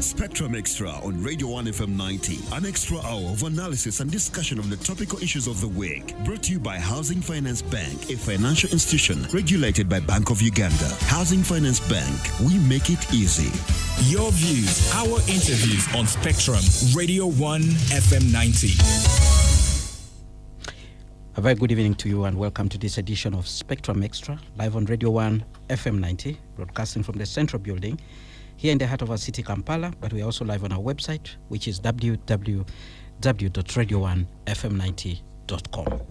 Spectrum Xtra on Radio 1 FM 90. An extra hour of analysis and discussion of the topical issues of the week. Brought to you by Housing Finance Bank, a financial institution regulated by Bank of Uganda. Housing Finance Bank, we make it easy. Your views, our interviews on Spectrum, Radio 1 FM 90. A very good evening to you and welcome to this edition of Spectrum Xtra, live on Radio 1 FM 90, broadcasting from the Central Building here in the heart of our city, Kampala, but we are also live on our website, which is www.radio1fm90.com.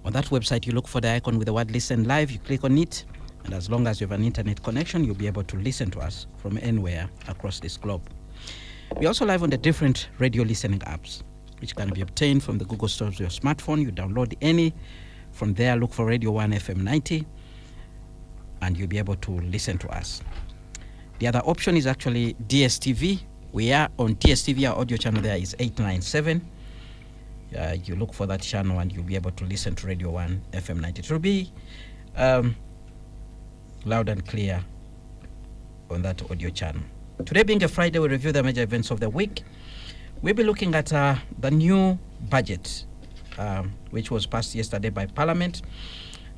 On that website, you look for the icon with the word listen live, you click on it, and as long as you have an internet connection, you'll be able to listen to us from anywhere across this globe. We're also live on the different radio listening apps, which can be obtained from the Google Store of your smartphone. You download any. From there, look for Radio 1 FM 90, and you'll be able to listen to us. The other option is actually DSTV. We are on DSTV. Our audio channel there is 897. You look for that channel, and you'll be able to listen to Radio 1 FM 90. It will be loud and clear on that audio channel. Today being a Friday, we review the major events of the week. We'll be looking at the new budget, which was passed yesterday by Parliament.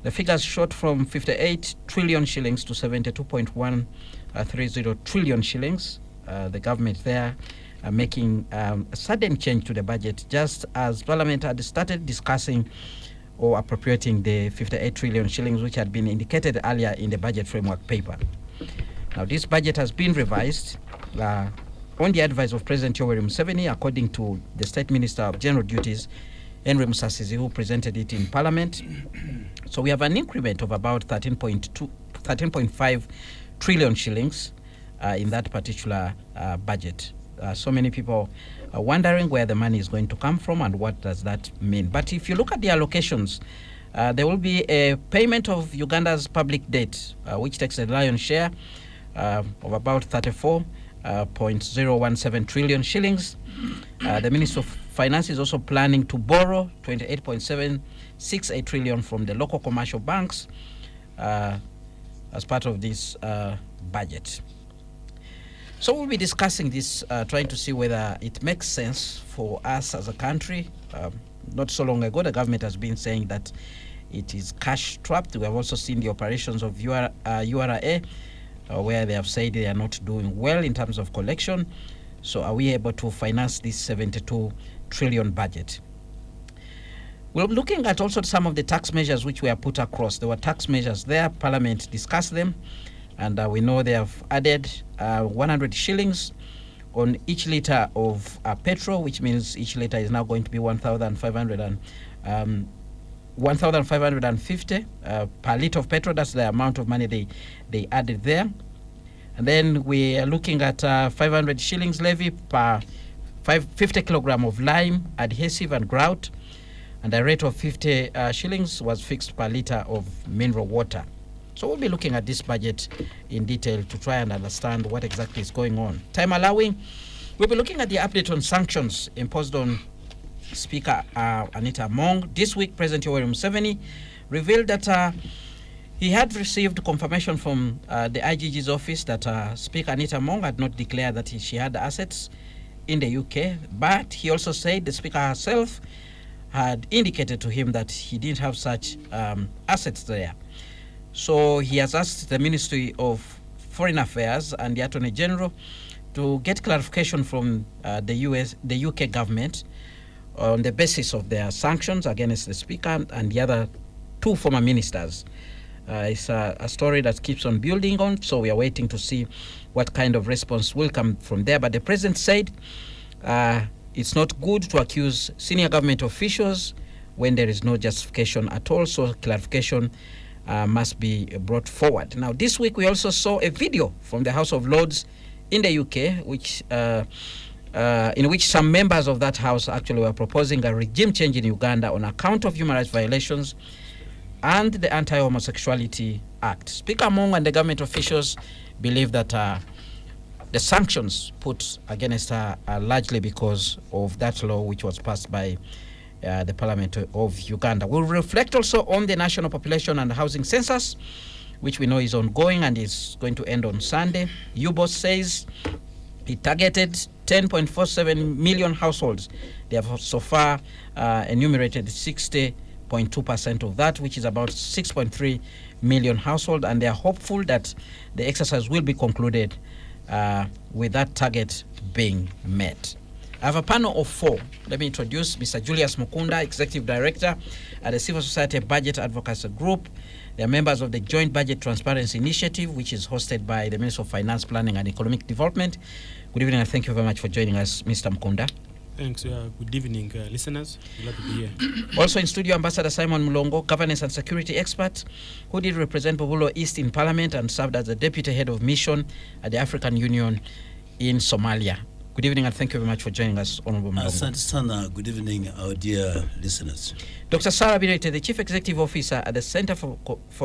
The figures shot from 58 trillion shillings to 72.130 trillion shillings. The government there are making a sudden change to the budget, just as Parliament had started discussing or appropriating the 58 trillion shillings, which had been indicated earlier in the budget framework paper. Now, this budget has been revised on the advice of President Yoweri Museveni, according to the State Minister of General Duties, Henry Musasizi, who presented it in Parliament. So we have an increment of about 13.5 trillion shillings in that particular budget. So many people are wondering where the money is going to come from and what does that mean. But if you look at the allocations, there will be a payment of Uganda's public debt, which takes a lion's share of about 34.017 trillion shillings. The Minister of Finance is also planning to borrow 28.768 trillion from the local commercial banks as part of this budget. So we'll be discussing this, trying to see whether it makes sense for us as a country. Not so long ago, the government has been saying that it is cash trapped. We have also seen the operations of URA, where they have said they are not doing well in terms of collection. So are we able to finance this 72 trillion budget? We're looking at also some of the tax measures which were put across. There were tax measures there. Parliament discussed them. And we know they have added 100 shillings on each litre of petrol, which means each litre is now going to be 1,550 per litre of petrol. That's the amount of money they added there. And then we are looking at 500 shillings levy per 50 kilogram of lime, adhesive and grout. And a rate of 50 shillings was fixed per litre of mineral water. So we'll be looking at this budget in detail to try and understand what exactly is going on. Time allowing, we'll be looking at the update on sanctions imposed on Speaker ANITA Among. This week, President Yoweri Museveni revealed that he had received confirmation from the IGG's office that Speaker ANITA Among had not declared that she had assets in the UK, but he also said the Speaker herself had indicated to him that he didn't have such assets there. So he has asked the Ministry of Foreign Affairs and the Attorney General to get clarification from the UK government on the basis of their sanctions against the Speaker and the other two former ministers. It's a story that keeps on building on, so we are waiting to see what kind of response will come from there. But the President said it's not good to accuse senior government officials when there is no justification at all, so clarification must be brought forward. Now, this week we also saw a video from the House of Lords in the UK, in which some members of that house actually were proposing a regime change in Uganda on account of human rights violations and the Anti-Homosexuality Act. Speaker Among and the government officials believe that the sanctions put against her are largely because of that law which was passed by the Parliament of Uganda. We'll reflect also on the National Population and Housing Census, which we know is ongoing and is going to end on Sunday. UBOS says It targeted 10.47 million households. They have so far enumerated 60.2% of that, which is about 6.3 million households, and they are hopeful that the exercise will be concluded with that target being met. I have a panel of 4. Let me introduce Mr. Julius Mukunda, Executive Director at the Civil Society Budget Advocacy Group. They are members of the Joint Budget Transparency Initiative, which is hosted by the Minister of Finance, Planning and Economic Development. Good evening, and thank you very much for joining us, Mr. Mukunda. Thanks. Good evening, listeners. Glad to be here. Also in studio, Ambassador Simon Mulongo, Governance and Security Expert, who did represent Bobulo East in Parliament and served as the Deputy Head of Mission at the African Union in Somalia. Good evening, and thank you very much for joining us, Honorable Mulongo. Asante sana. Good evening, our dear listeners. Dr. Sarah Birete, the Chief Executive Officer at the Center for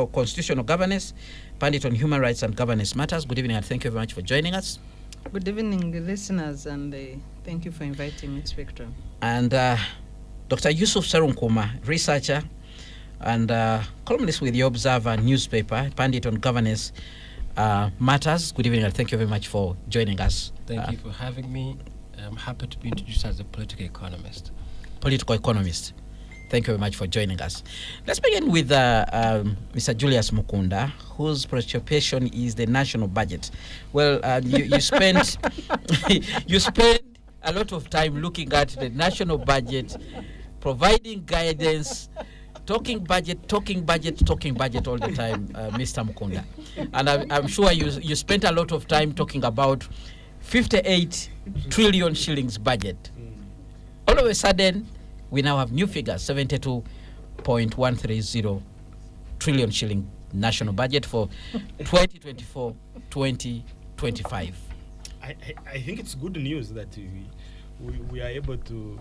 Constitutional Governance, Pundit on Human Rights and Governance Matters. Good evening, and thank you very much for joining us. Good evening, listeners, and thank you for inviting me, Spectrum. And Dr. Yusuf Sarunkuma, researcher and columnist with the Observer newspaper, Pundit on Governance Matters. Good evening, and thank you very much for joining us. Thank you for having me. I'm happy to be introduced as a political economist. Political economist. Thank you very much for joining us. Let's begin with Mr. Julius Mukunda, whose preoccupation is the national budget. Well, you spent you spend a lot of time looking at the national budget, providing guidance, talking budget all the time, Mr. Mukunda. And I'm sure you spent a lot of time talking about 58 trillion shillings budget. All of a sudden, we now have new figures, 72.130 trillion shilling national budget for 2024-2025. I think it's good news that we are able to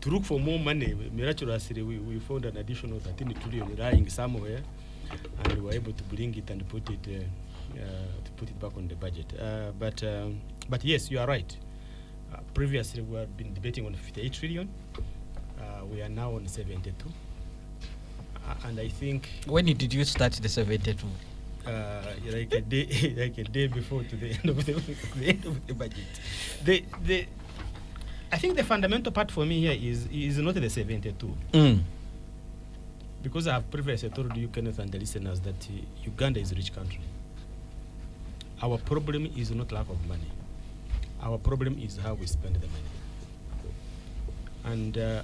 look for more money. Miraculously, we found an additional 13 trillion lying somewhere, and we were able to bring it and put it back on the budget. But yes, you are right. Previously, we have been debating on 58 trillion. We are now on 72. And I think... When did you start the 72? Like a day before to the end of the budget. I think the fundamental part for me here is not the 72. Because I have previously told you, Kenneth, and the listeners, that Uganda is a rich country. Our problem is not lack of money. Our problem is how we spend the money.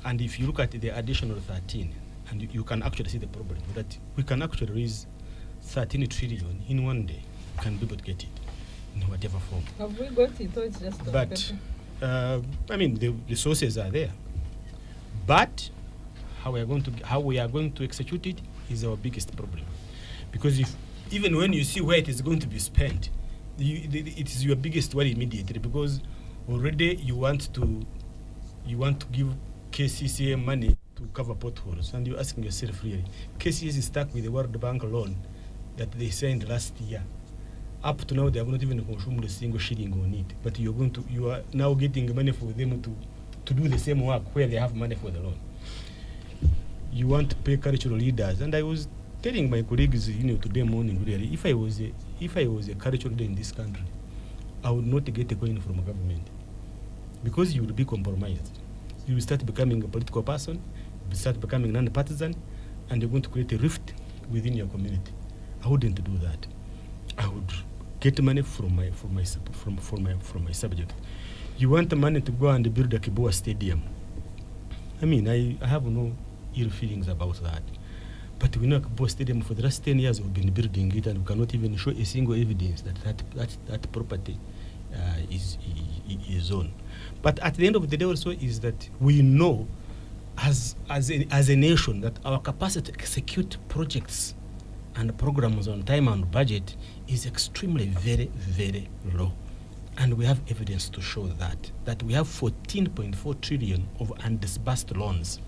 And if you look at the additional 13, and you can actually see the problem, that we can actually raise 13 trillion in one day. We can be able to get it in whatever form. Have we got it, or it's just I mean, the resources are there. But how we are going to execute it is our biggest problem. Because even when you see where it is going to be spent, it is your biggest worry immediately, because already you want to give KCCA money to cover potholes, and you're asking yourself, really, KCCA is stuck with the World Bank loan that they signed last year. Up to now, they have not even consumed a single shilling on it. But you are now getting money for them to do the same work where they have money for the loan. You want to pay cultural leaders, and I was telling my colleagues, today morning, really, if I was a cultural leader in this country, I would not get a coin from a government, because you will be compromised. You will start becoming a political person, you will start becoming non-partisan, and you're going to create a rift within your community. I wouldn't do that. I would get money from my subject. You want the money to go and build a Kiboa stadium. I mean, I have no ill feelings about that. But we know Kiboa stadium for the last 10 years we've been building it, and we cannot even show a single evidence that property is on. But at the end of the day also is that we know as a nation that our capacity to execute projects and programs on time and budget is extremely very, very low. And we have evidence to show that we have 14.4 trillion of undisbursed loans.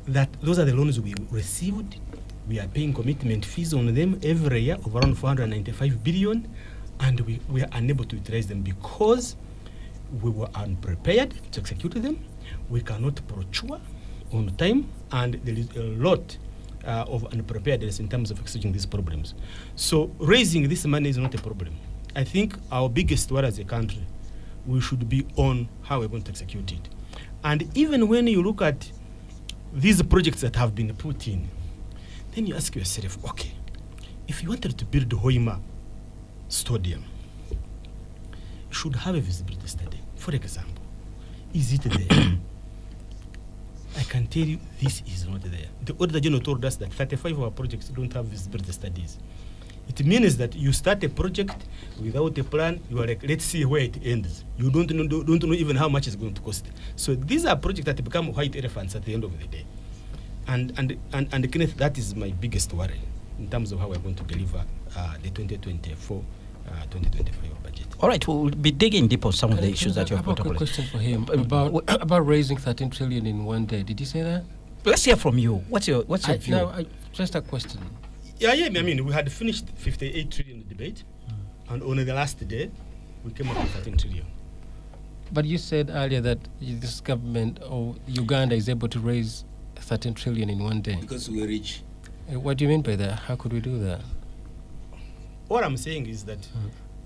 That those are the loans we received. We are paying commitment fees on them every year of around 495 billion, and we are unable to utilize them because we were unprepared to execute them. We cannot procure on time, and there is a lot of unpreparedness in terms of executing these problems. So raising this money is not a problem. I think our biggest worry as a country, we should be on how we're going to execute it. And even when you look at these projects that have been put in, then you ask yourself, okay, if you wanted to build Hoima Stadium, you should have a visibility study. For example, is it there? I can tell you this is not there. The Auditor General told us that 35 of our projects don't have visibility studies. It means that you start a project without a plan, you are like, let's see where it ends. You don't know even how much it's going to cost. So these are projects that become white elephants at the end of the day. And Kenneth, that is my biggest worry in terms of how we're going to deliver the 2024 2025 budget. All right, we'll be digging deep on some of the issues that you have I have put a up. quick question for him about raising 13 trillion in one day. Did you say that? Let's hear from you. What's your view? No, just a question. Yeah, I mean, we had finished 58 trillion debate, and on the last day, we came up with 13 trillion. But you said earlier that this government or Uganda is able to raise 13 trillion in one day. Because we're rich. What do you mean by that? How could we do that? What I'm saying is that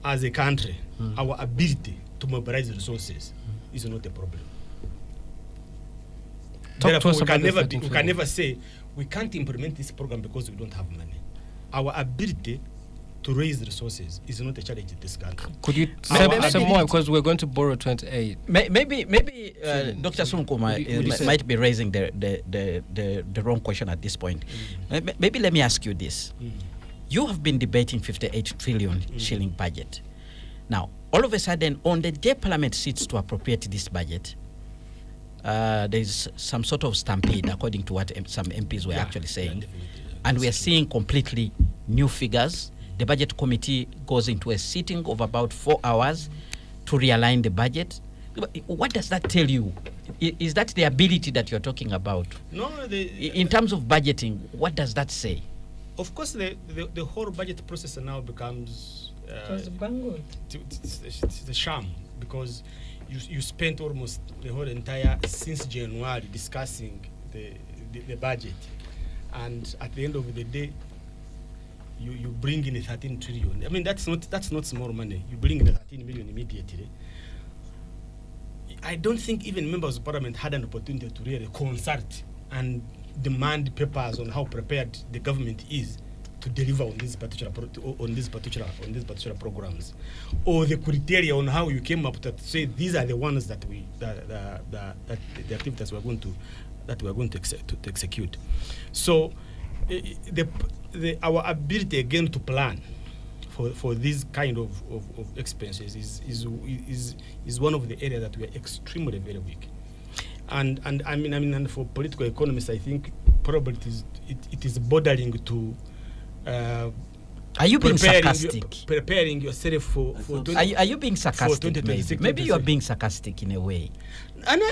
as a country, our ability to mobilize resources is not a problem. Therefore, we can never say we can't implement this program because we don't have money. Our ability to raise resources is not a challenge in this country. Could you say some more, because we're going to borrow 28? Maybe Dr. Sunkuma might be raising the wrong question at this point. Maybe let me ask you this. You have been debating 58 trillion shilling budget. Now, all of a sudden, on the day Parliament sits to appropriate this budget, there's some sort of stampede, according to what some MPs were actually saying. And we are seeing completely new figures. The budget committee goes into a sitting of about 4 hours to realign the budget. What does that tell you? Is that the ability that you're talking about? No. In terms of budgeting, what does that say? Of course, the whole budget process now becomes It's a sham, because you spent almost the whole entire since January discussing the budget, and at the end of the day, you bring in a 13 trillion. I mean, that's not small money. You bring in a 13 million immediately. I don't think even members of parliament had an opportunity to really consult and demand papers on how prepared the government is to deliver on these particular programs, or the criteria on how you came up to say these are the ones that the activities we are going to execute. So our ability again to plan for these kind of expenses is one of the areas that we are extremely very weak. And I mean, for political economists, I think probably it is bordering to. Are you being sarcastic? Preparing yourself for are you being sarcastic? Maybe you are being sarcastic in a way.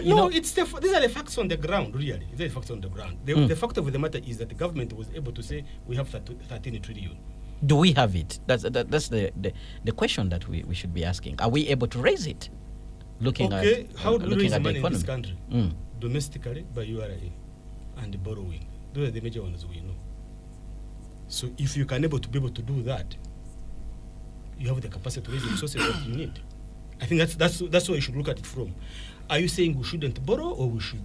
No, these are the facts on the ground. Really, these are the facts on the ground. The fact of the matter is that the government was able to say we have 13 trillion. Do we have it? That's the question that we should be asking. Are we able to raise it? Looking at how do we raise money the in this country? Domestically by URA and borrowing. Those are the major ones we know. So if you can be able to do that, you have the capacity to raise the resources that you need. I think that's where you should look at it from. Are you saying we shouldn't borrow, or we should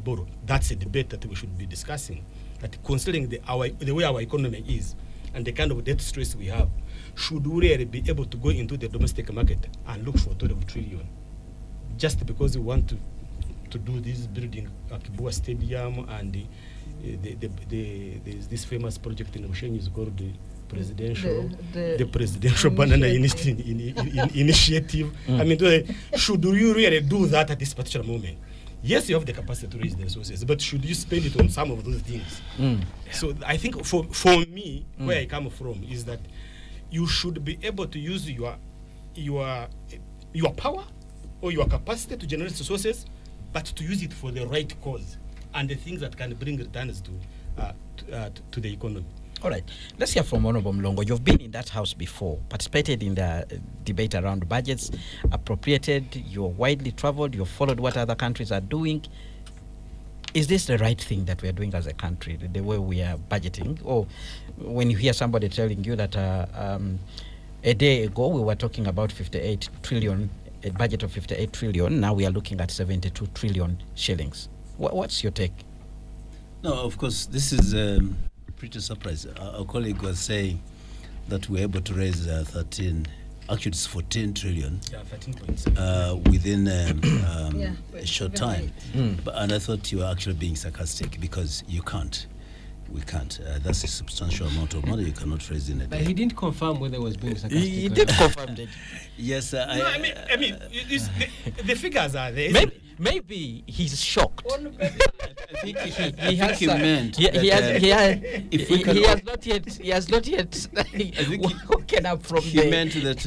borrow? That's a debate that we should be discussing. That considering the way our economy is and the kind of debt stress we have, should we really be able to go into the domestic market and look for 12 trillion just because we want to do this building Akibua Stadium and there's this famous project in Ocean is called the presidential banana initiative. I mean, should you really do that at this particular moment? Yes, you have the capacity to raise the resources, but should you spend it on some of those things? So I think for me, where I come from is that you should be able to use your power or your capacity to generate resources, but to use it for the right cause and the things that can bring returns to the economy. All right. Let's hear from Honorable Mlongo. You've been in that house before, participated in the debate around budgets, appropriated, you're widely traveled, you've followed what other countries are doing. Is this the right thing that we are doing as a country, the way we are budgeting? Or when you hear somebody telling you that A day ago, we were talking about 58 trillion, a budget of 58 trillion. Now we are looking at 72 trillion shillings. What's your take? No, of course, this is pretty surprising. Our colleague was saying that we're able to raise 13, actually it's 14 trillion 13.7. within Yeah, a short time. And I thought you were actually being sarcastic because you can't. We can't. That's a substantial amount of money you cannot raise in a But day. he didn't confirm whether he was being sarcastic. He or did not. confirm that. Yes, No, I mean, the figures are there. Maybe he's shocked. I think He has he meant he that, has not yet woken up from he the meant that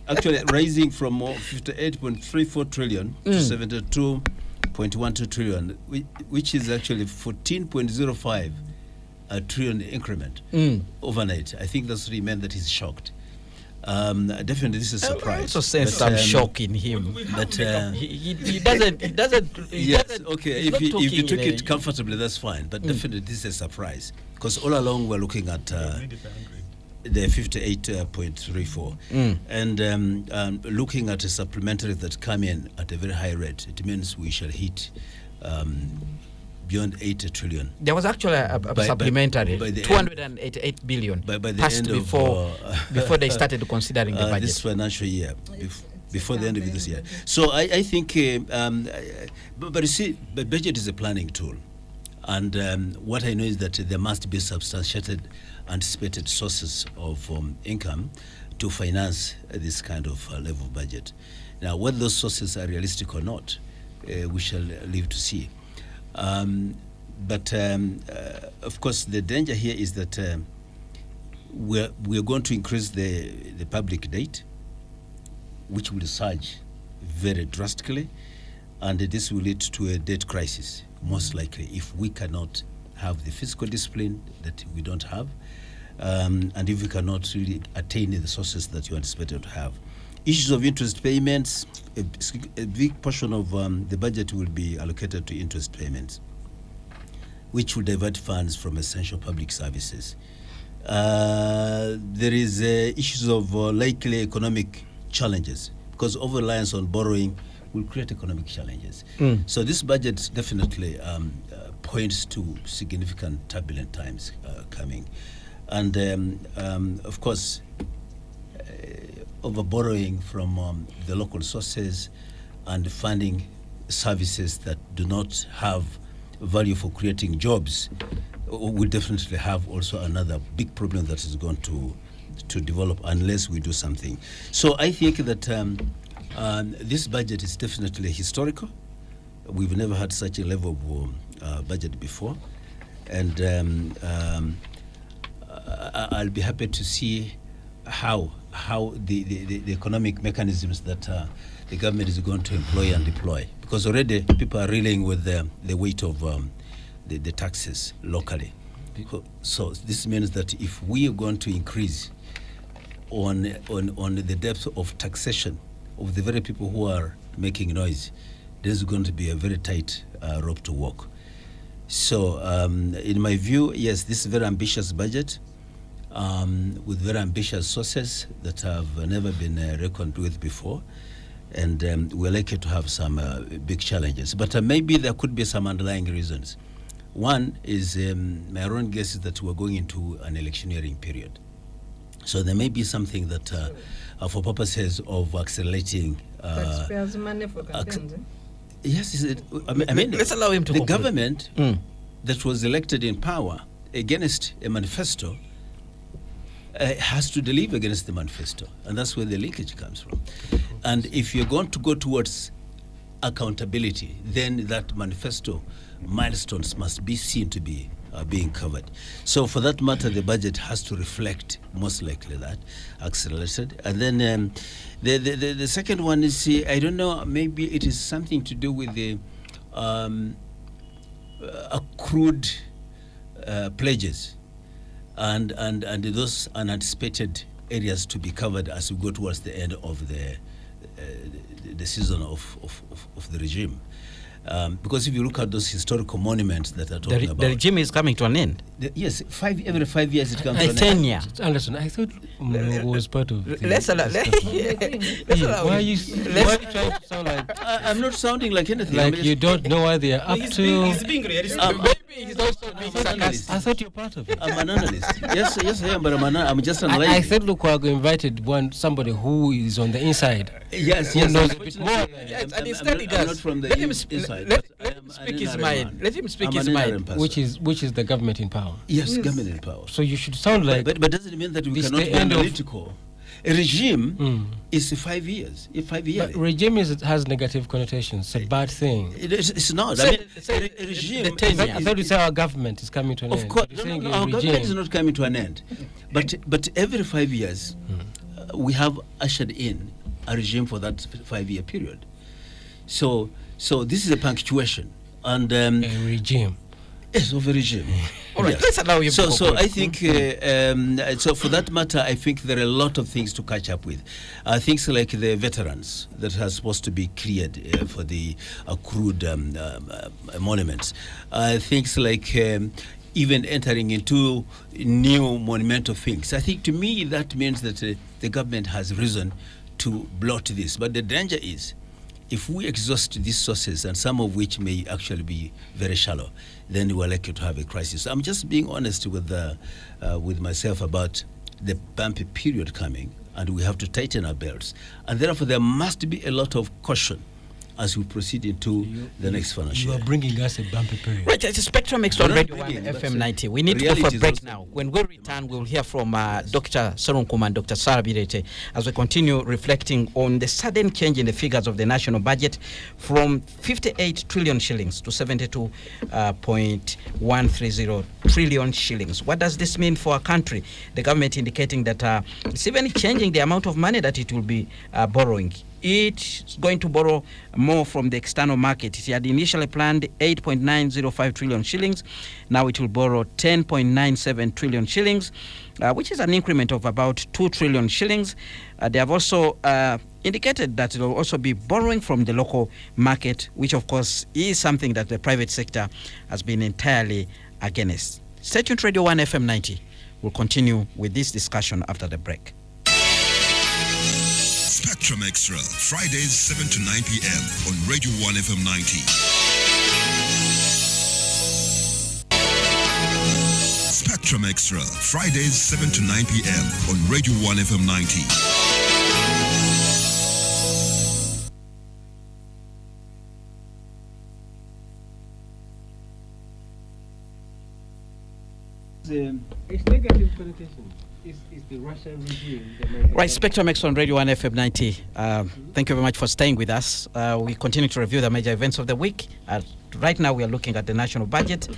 actually rising from 58.34 trillion to 72.12 trillion, which is actually 14.05 trillion increment overnight. I think that's what he meant, that he's shocked. Definitely, this is a surprise. I also sense But, some shock in him. But He doesn't. yes, okay. he's If not you talking took in it comfortably, that's fine. But definitely, this is a surprise because all along we're looking at the 58.34 and looking at a supplementary that come in at a very high rate. It means we shall hit beyond 80 trillion. There was actually a supplementary, by the 288 billion by the passed end before of they started considering the budget. this financial year, before the end of this year. So I think, but you see, the budget is a planning tool. And what I know is that there must be substantiated, anticipated sources of income to finance this kind of level budget. Now, whether those sources are realistic or not, we shall live to see. But of course, the danger here is that we're going to increase the public debt, which will surge very drastically, and this will lead to a debt crisis, most likely, if we cannot have the fiscal discipline that we don't have, and if we cannot really attain the sources that you anticipated to have. Issues of interest payments, a big portion of the budget will be allocated to interest payments, which will divert funds from essential public services. There is issues of likely economic challenges, because over-reliance on borrowing will create economic challenges. So this budget definitely points to significant turbulent times coming. And of course, over borrowing from the local sources and funding services that do not have value for creating jobs will definitely have also another big problem that is going to develop unless we do something. So I think that this budget is definitely historical. We've never had such a level of budget before, and I'll be happy to see how the economic mechanisms that the government is going to employ and deploy, because already people are reeling with the weight of the taxes locally. So this means that if we are going to increase on the depth of taxation of the very people who are making noise, there's going to be a very tight rope to walk. So in my view, yes, this is a very ambitious budget with very ambitious sources that have never been reckoned with before, and we're likely to have some big challenges. But maybe there could be some underlying reasons. One is my own guess is that we're going into an electioneering period. So there may be something that, for purposes of accelerating... Taxpayers' money for campaigns, Yes, I mean, let's allow him to the conclude. government that was elected in power against a manifesto has to deliver against the manifesto, and that's where the linkage comes from. And if you're going to go towards accountability, then that manifesto milestones must be seen to be being covered. So for that matter, the budget has to reflect most likely that accelerated. And then the second one is, I don't know, maybe it is something to do with the accrued pledges and those unanticipated areas to be covered as we go towards the end of the season of the regime. Because if you look at those historical monuments that are talking about, the regime is coming to an end. Yes, every 5 years it comes to an 10 end. years. Anderson, I thought Mlongo was part of the Let's allow. Why are you trying to sound like I'm not sounding like anything. like you don't know what they are up He's to? being realistic. He's also being sarcastic. I thought you're part of it. I'm an analyst. Yes, I am, but I'm just an I analyst. thought Lukwago invited somebody who is on the inside. Yes, who yes. knows a bit more. Yes, and instead he I'm does. not from the Let him inside. let but I him am speak an his NRM mind. man. Let him speak I'm his an mind. NRM person. Which is the government in power. Yes, government in power. So you should sound like But doesn't it mean that we this cannot the be end of- analytical? A regime is 5 years. 5 years. but regime has negative connotations. It's a bad thing. It's not. Say- I mean, say a regime. the 10 I years. thought you said our government is coming to an Of end. course, You're saying a our government regime. is not coming to an end. But every 5 years, we have ushered in a regime for that 5 year period. So this is a punctuation. And A regime. yes, of a regime. All right, let's allow you to So conclude. I think, so for that matter, I think there are a lot of things to catch up with. Things like the veterans that are supposed to be cleared for the accrued monuments. Things like even entering into new monumental things. I think to me that means that the government has reason to blot this. But the danger is, if we exhaust these sources, and some of which may actually be very shallow, then we're likely to have a crisis. I'm just being honest with myself about the bumpy period coming, and we have to tighten our belts. And therefore, there must be a lot of caution as we proceed into the next financial You year. are bringing us a bumpy period. Right, it's Spectrum Extra We're not Radio 1 bringing, FM but, 90. We need to go for a reality is break also now. When we return, we'll hear from Dr. Sarunkuma and Dr. Sarah Birete as we continue reflecting on the sudden change in the figures of the national budget from 58 trillion shillings to 72.130 trillion shillings. What does this mean for our country? The government indicating that it's even changing the amount of money that it will be borrowing. It's going to borrow more from the external market. It had initially planned 8.905 trillion shillings. Now it will borrow 10.97 trillion shillings, which is an increment of about 2 trillion shillings. They have also indicated that it will also be borrowing from the local market, which of course is something that the private sector has been entirely against. Stay tuned, Radio 1 FM 90. We'll continue with this discussion after the break. Spectrum Extra, Fridays 7 to 9 p.m. on Radio 1 FM 90. Spectrum Extra, Fridays 7 to 9 p.m. on Radio 1 FM 90. It's negative connotation. It's the Russian regime. Right, Spectrum X on Radio 1 FM 90. Thank you very much for staying with us. We continue to review the major events of the week. Right now, we are looking at the national budget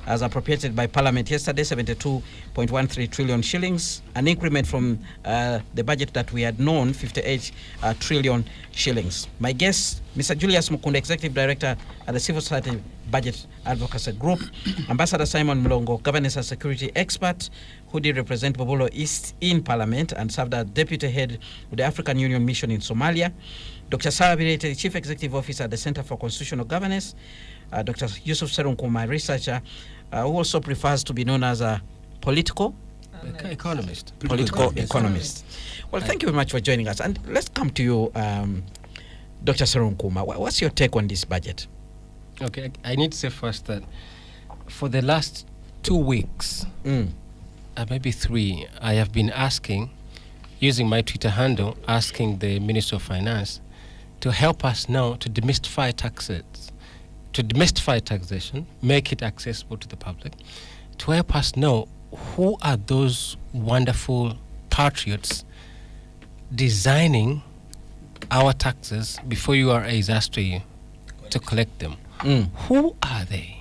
as appropriated by Parliament yesterday, 72.13 trillion shillings, an increment from the budget that we had known, 58 trillion shillings. My guest, Mr. Julius Mukunda, Executive Director at the Civil Society Budget Advocacy Group, Ambassador Simon Mlongo, Governance and Security Expert, who did represent Bobulo East in Parliament and served as Deputy Head of the African Union Mission in Somalia, Dr. Sarah Birete, Chief Executive Officer at the Center for Constitutional Governance, Dr. Yusuf Serunkuma, researcher, who also prefers to be known as a political economist. Economist. Well, thank you very much for joining us. And let's come to you, Dr. Serunkuma. What's your take on this budget? Okay, I need to say first that for the last 2 weeks, maybe 3, I have been asking, using my Twitter handle, asking the Minister of Finance to help us now to demystify taxation, make it accessible to the public, to help us know who are those wonderful patriots designing our taxes before URA is asked to collect them. Who are they?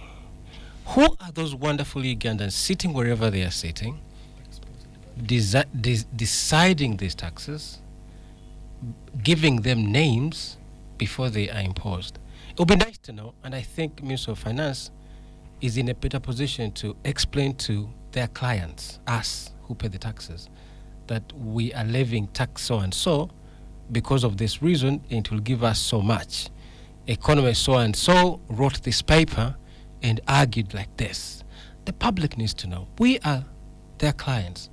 Who are those wonderful Ugandans sitting wherever they are sitting, deciding these taxes, giving them names before they are imposed? It would be nice to know, and I think Minister of Finance is in a better position to explain to their clients, us who pay the taxes, that we are levying tax so and so because of this reason, it will give us so much. economist so and so wrote this paper and argued like this. The public needs to know. We are their clients.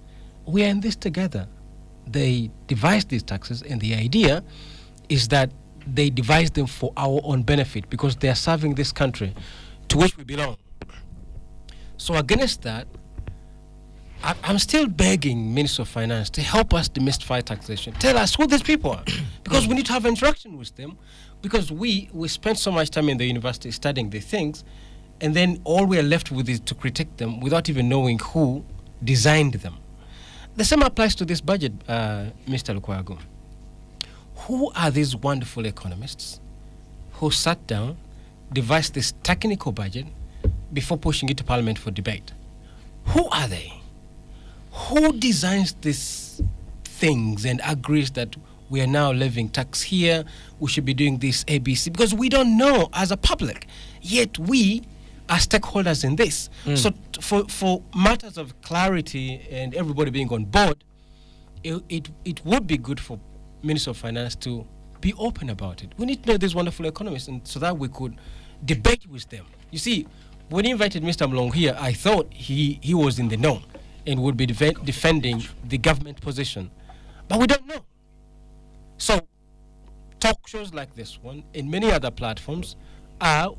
We are in this together. They devised these taxes, and the idea is that they devised them for our own benefit because they are serving this country to which we belong. So against that, I'm still begging Minister of Finance to help us demystify taxation. Tell us who these people are, because we need to have interaction with them, because we spend so much time in the university studying the things, and then all we are left with is to critique them without even knowing who designed them. The same applies to this budget, Mr. Lukwago. Who are these wonderful economists who sat down, devised this technical budget before pushing it to Parliament for debate? Who are they? Who designs these things and agrees that we are now levying tax here, we should be doing this ABC? Because we don't know as a public, yet we are stakeholders in this. So for matters of clarity and everybody being on board, it would be good for Minister of Finance to be open about it. We need to know these wonderful economists, and so that we could debate with them. You see, when he invited Mr. Among here, I thought he was in the know and would be defending the government position. But we don't know. So talk shows like this one and many other platforms are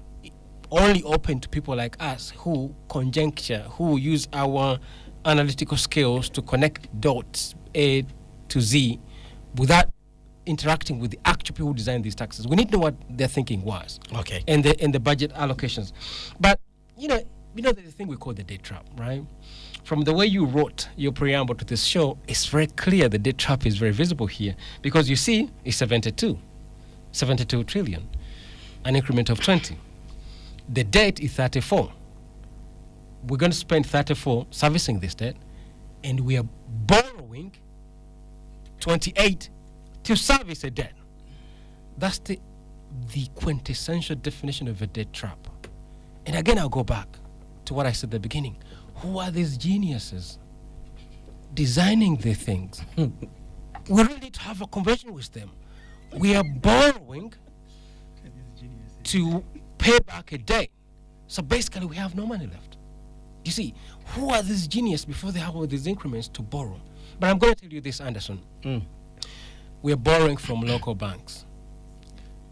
only open to people like us who conjecture, who use our analytical skills to connect dots A to Z without interacting with the actual people who designed these taxes. We need to know what their thinking was. Okay. And the budget allocations. But you know there's a thing we call the debt trap, right? From the way you wrote your preamble to this show, it's very clear the debt trap is very visible here, because you see it's 72 trillion, an increment of 20. The debt is 34. We're going to spend 34 servicing this debt, and we are borrowing 28 to service a debt. That's the quintessential definition of a debt trap. And again, I'll go back to what I said at the beginning. Who are these geniuses designing the things? We really need to have a conversation with them. We are borrowing to pay back a debt. So basically, we have no money left. You see, who are these geniuses before they have all these increments to borrow? But I'm going to tell you this, Anderson. We are borrowing from local banks.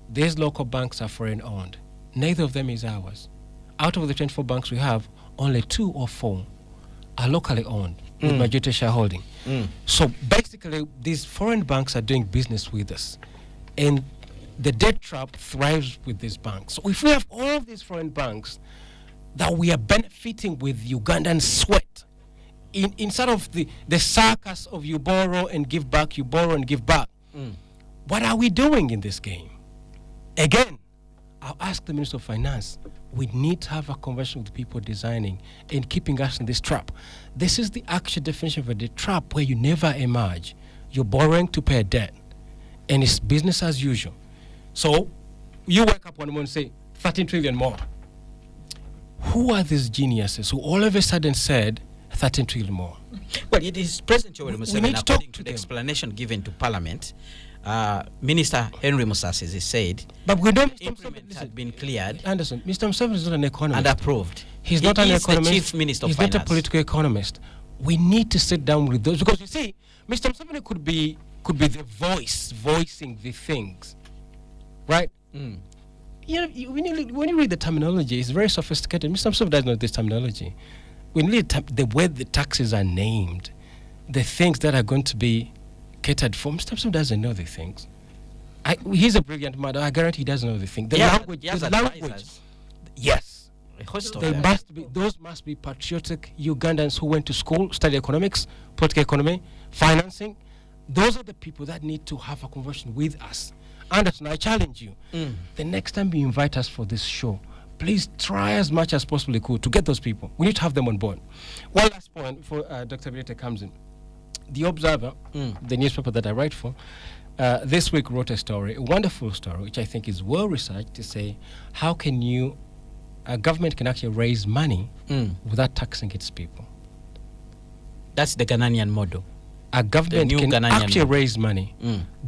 These local banks are foreign owned. Neither of them is ours. Out of the 24 banks we have, only 2 or 4 are locally owned with majority shareholding. So basically, these foreign banks are doing business with us. And the debt trap thrives with these banks. So if we have all of these foreign banks that we are benefiting with Ugandan sweat, instead of the circus of you borrow and give back, you borrow and give back, what are we doing in this game? Again, I'll ask the Minister of Finance, we need to have a conversation with people designing and keeping us in this trap. This is the actual definition of a debt trap, where you never emerge. You're borrowing to pay a debt, and it's business as usual. So you wake up one morning and say, 13 trillion more. Who are these geniuses who all of a sudden said 13 trillion more? Well, it is President Yoweri Museveni, need to talk according to to the them. explanation given to Parliament. Minister Henry Musasizi said But we don't. the implement had been cleared Anderson, Mr. Museveni is not an economist. and approved. He's He not an is economist. the Chief Minister of He's Finance. not a political economist. We need to sit down with those, because you see, Mr. Museveni could be the voice voicing the things, right? You know, when you read the terminology, it's very sophisticated. Mr. Museveni doesn't know this terminology. We need the way the taxes are named, the things that are going to be catered for. Mr. Museveni doesn't know the things. He's a brilliant man. I guarantee he doesn't know the thing. The language. He has The language. advisors. Yes. A host of They them. those must be patriotic Ugandans who went to school, studied economics, political economy, financing. Those are the people that need to have a conversation with us. Anderson, I challenge you. The next time you invite us for this show, please try as much as possibly could to get those people. We need to have them on board. One last point before Dr. Birete comes in. The Observer, the newspaper that I write for, this week wrote a story, a wonderful story, which I think is well researched, to say how can a government can actually raise money without taxing its people. That's the Ghanaian model. A government new can Ghanaian actually model. raise money.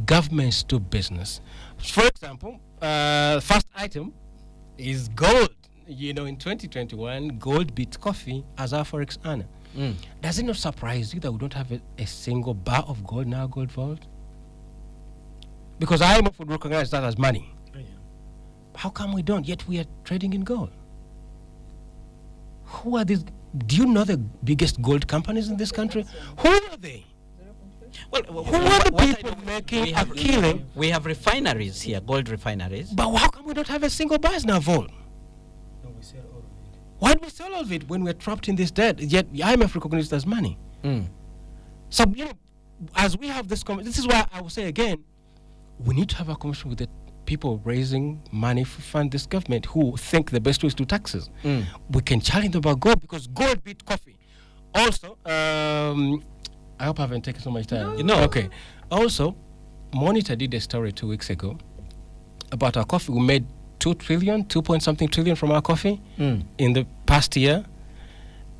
Governments do business. For example, first item is gold. You know, in 2021, gold beat coffee as our forex earner. Does it not surprise you that we don't have a single bar of gold in our gold vault? Because IMF would recognize that as money. How come we don't? Yet we are trading in gold. Who are these? Do you know the biggest gold companies in this country? Who are they? Well, Who are the people making a killing? We have refineries here, gold refineries. But how come we don't have a single bar in our vault? No, we sell all of it. Why do we sell all of it when we're trapped in this debt? Yet the IMF recognizes it as money. So, you know, as we have this this is why I will say again, we need to have a conversation with the people raising money to fund this government who think the best way is to taxes. We can challenge them about gold because gold beat coffee. Also, I hope I haven't taken so much time. No. Okay. Also, Monitor did a story 2 weeks ago about our coffee. We made 2 point something trillion from our coffee in the past year.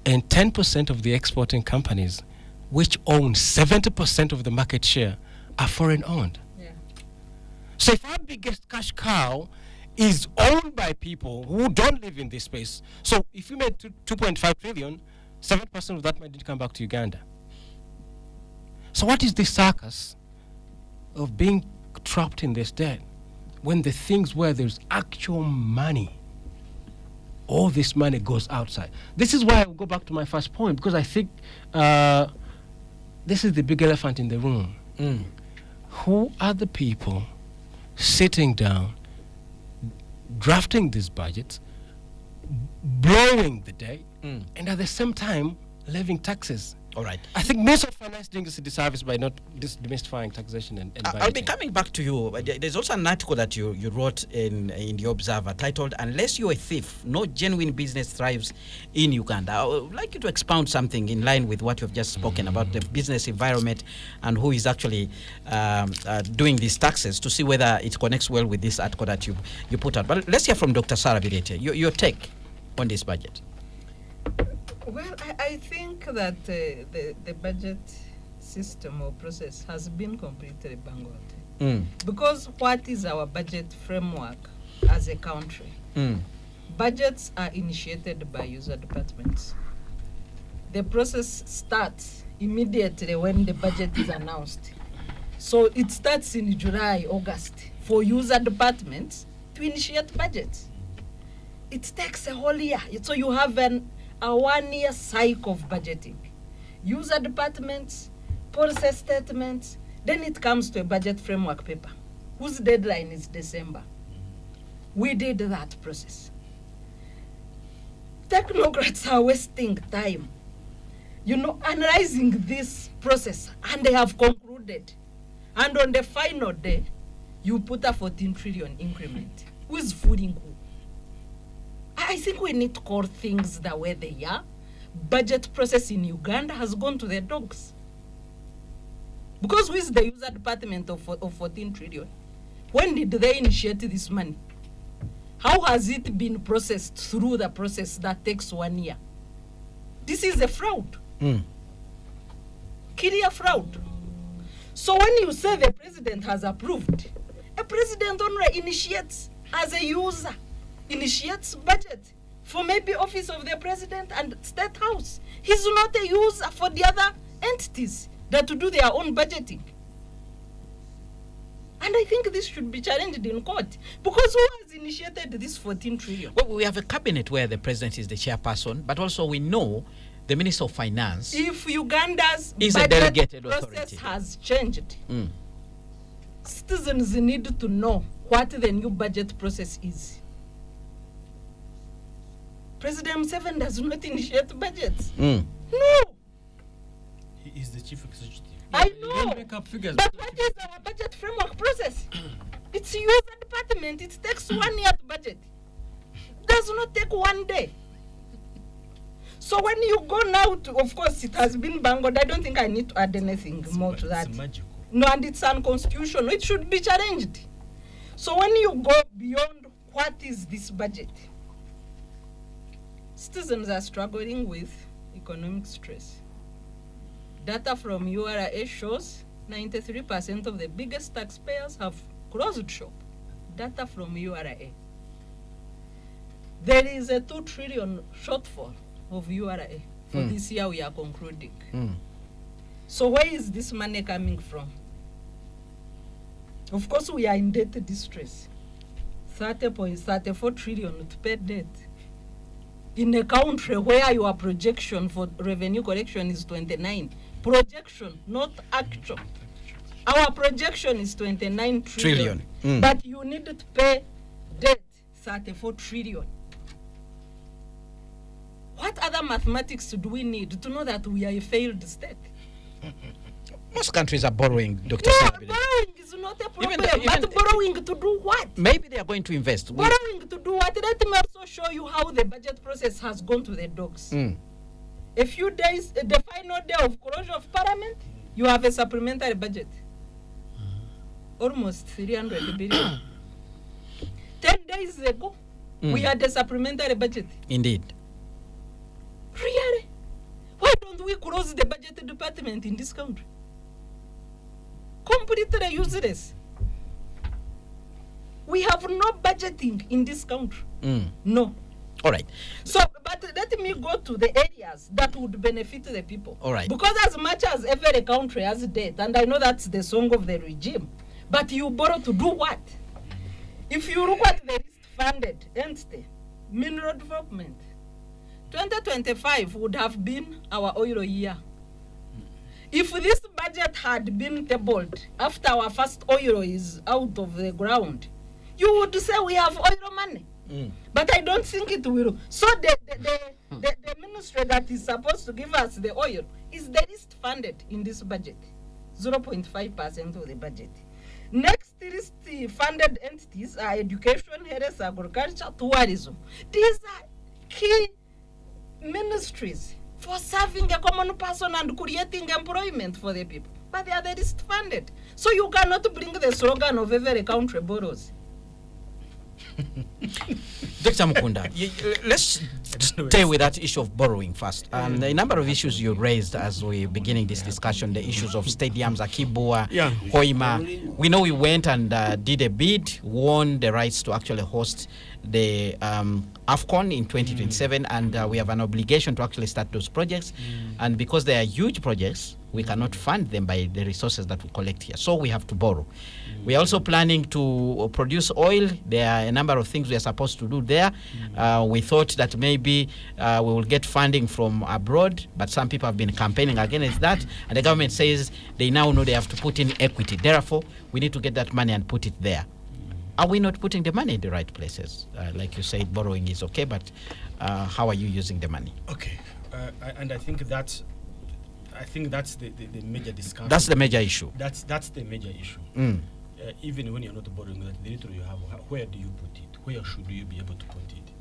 And 10% of the exporting companies, which own 70% of the market share, are foreign owned. So if our biggest cash cow is owned by people who don't live in this space, so if you made 2.5 trillion, 7% of that money did come back to Uganda. So what is this circus of being trapped in this debt when the things where there's actual money, all this money goes outside? This is why I will go back to my first point, because I think this is the big elephant in the room. Who are the people sitting down, drafting these budgets, blowing the debt, and at the same time levying taxes? All right. I think Minister of Finance doing us a disservice by not demystifying taxation and I'll be budgeting. coming back to you. There's also an article that you wrote in the Observer titled, "Unless You're a Thief, No Genuine Business Thrives in Uganda." I would like you to expound something in line with what you've just spoken about the business environment and who is actually doing these taxes to see whether it connects well with this article that you put out. But let's hear from Dr. Sarah Birete, your take on this budget. Well, I think that the budget system or process has been completely bungled. Because what is our budget framework as a country? Budgets are initiated by user departments. The process starts immediately when the budget is announced. So it starts in July, August for user departments to initiate budgets. It takes a whole year. So you have a 1 year cycle of budgeting. User departments, policy statements, then it comes to a budget framework paper, whose deadline is December. We did that process. Technocrats are wasting time, analyzing this process, and they have concluded. And on the final day, you put a 14 trillion increment. Who is fooling who? I think we need to call things the way they are. Budget process in Uganda has gone to the dogs. Because who is the user department of 14 trillion? When did they initiate this money? How has it been processed through the process that takes 1 year? This is a fraud. Clear fraud. So when you say the president has approved, a president only initiates as a user. Initiates budget for maybe office of the president and state house. He's not a user for the other entities that to do their own budgeting. And I think this should be challenged in court because who has initiated this 14 trillion? Well, we have a cabinet where the president is the chairperson, but also we know the Minister of Finance. If Uganda's is a budget delegated process authority. has changed, citizens need to know what the new budget process is. President Museveni does not initiate budgets. No. He is the chief executive. I You know. don't make up figures. But what is our budget framework process? It's user department. It takes 1 year to budget. Does not take 1 day. So when you go now to, of course, it has been bungled. I don't think I need to add anything more to that. It's magical. No, and it's unconstitutional. It should be challenged. So when you go beyond what is this budget, citizens are struggling with economic stress. Data from URA shows 93% of the biggest taxpayers have closed shop. data from URA. There is a 2 trillion shortfall of URA for this year we are concluding. So where is this money coming from? Of course, we are in debt distress. 30.34 trillion to pay debt. In a country where your projection for revenue collection is 29. Projection, not actual. Our projection is 29 trillion. But you need to pay debt 34 trillion. What other mathematics do we need to know that we are a failed state? Most countries are borrowing, Dr. No, Sabile. borrowing is not a problem. Even but borrowing to do what? Maybe they are going to invest. Borrowing to do what? Let me also show you how the budget process has gone to the dogs. A few days, the final day of closure of parliament, you have a supplementary budget. Almost 300 billion. 10 days ago, we had a supplementary budget. Indeed. Really? Why don't we close the budget department in this country? Completely useless. We have no budgeting in this country. No. All right. So, but let me go to the areas that would benefit the people. All right. Because as much as every country has debt, and I know that's the song of the regime, but you borrow to do what? If you look at the least-funded entity, mineral development, 2025 would have been our oil year. If this budget had been tabled after our first oil is out of the ground, you would say we have oil money. But I don't think it will. So the ministry that is supposed to give us the oil is the least funded in this budget, 0.5% of the budget. Next least funded entities are education, health, agriculture, tourism. These are key ministries for serving a common person and creating employment for the people. But they are the least funded. So you cannot bring the slogan of every country borrows. Dr. Mukunda, let's stay with that issue of borrowing first. A number of issues you raised as we beginning this discussion, the issues of stadiums, Akibua, Hoima. We know we went and did a bid, won the rights to actually host the AFCON in 2027, and we have an obligation to actually start those projects. And because they are huge projects, we cannot fund them by the resources that we collect here. So we have to borrow. We are also planning to produce oil. There are a number of things we are supposed to do there. We thought that maybe we will get funding from abroad, but some people have been campaigning against that. And the government says they now know they have to put in equity. Therefore, we need to get that money and put it there. Are we not putting the money in the right places? Like you said, borrowing is okay, but how are you using the money? Okay, and I think that's the major discussion. That's the major issue. That's the major issue. Even when you're not borrowing, that literally you have, where do you put it? Where should you be able to put it?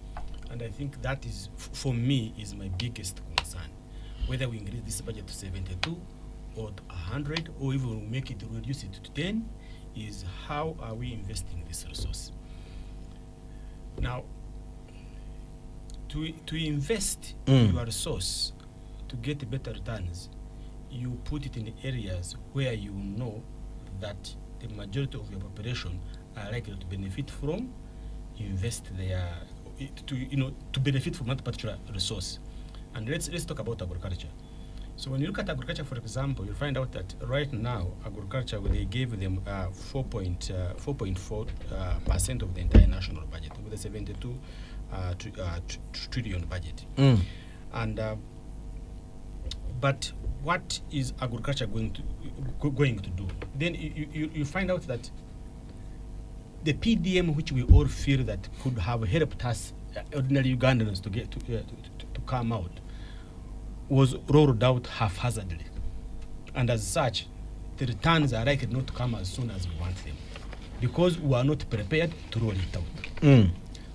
And I think that is, for me, is my biggest concern. Whether we increase this budget to 72 or to 100, or even we make it, reduce it to 10, is how are we investing this resource? Now, to invest your resource to get better returns, you put it in areas where you know that the majority of your population are likely to benefit from, invest their, to benefit from that particular resource. And let's talk about agriculture. So when you look at agriculture, for example, you'll find out that right now, agriculture, they gave them 4.4% of the entire national budget, with a 72 trillion budget. And but what is agriculture going to do? Then you find out that the PDM, which we all feel that could have helped us, ordinary Ugandans, to get to come out, was rolled out haphazardly, and as such, the returns are likely not to come as soon as we want them, because we are not prepared to roll it out.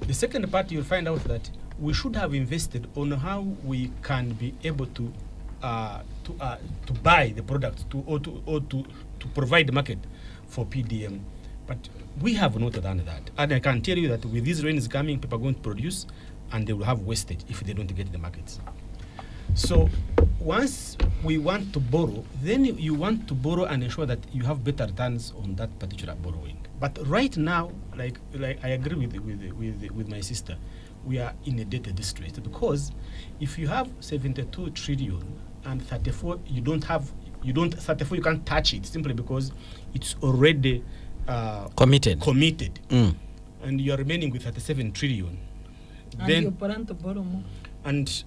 The second part, you'll find out that we should have invested on how we can be able to buy the product to provide the market for PDM, but we have not done that. And I can tell you that with these rains coming, people are going to produce, and they will have wasted if they don't get the markets. So once we want to borrow, then you want to borrow and ensure that you have better returns on that particular borrowing. But right now, like I agree with my sister, we are in a debt distress, because if you have 72 trillion and 34, you can't touch it simply because it's already committed. And you are remaining with 37 trillion. And Then you plan to borrow more. and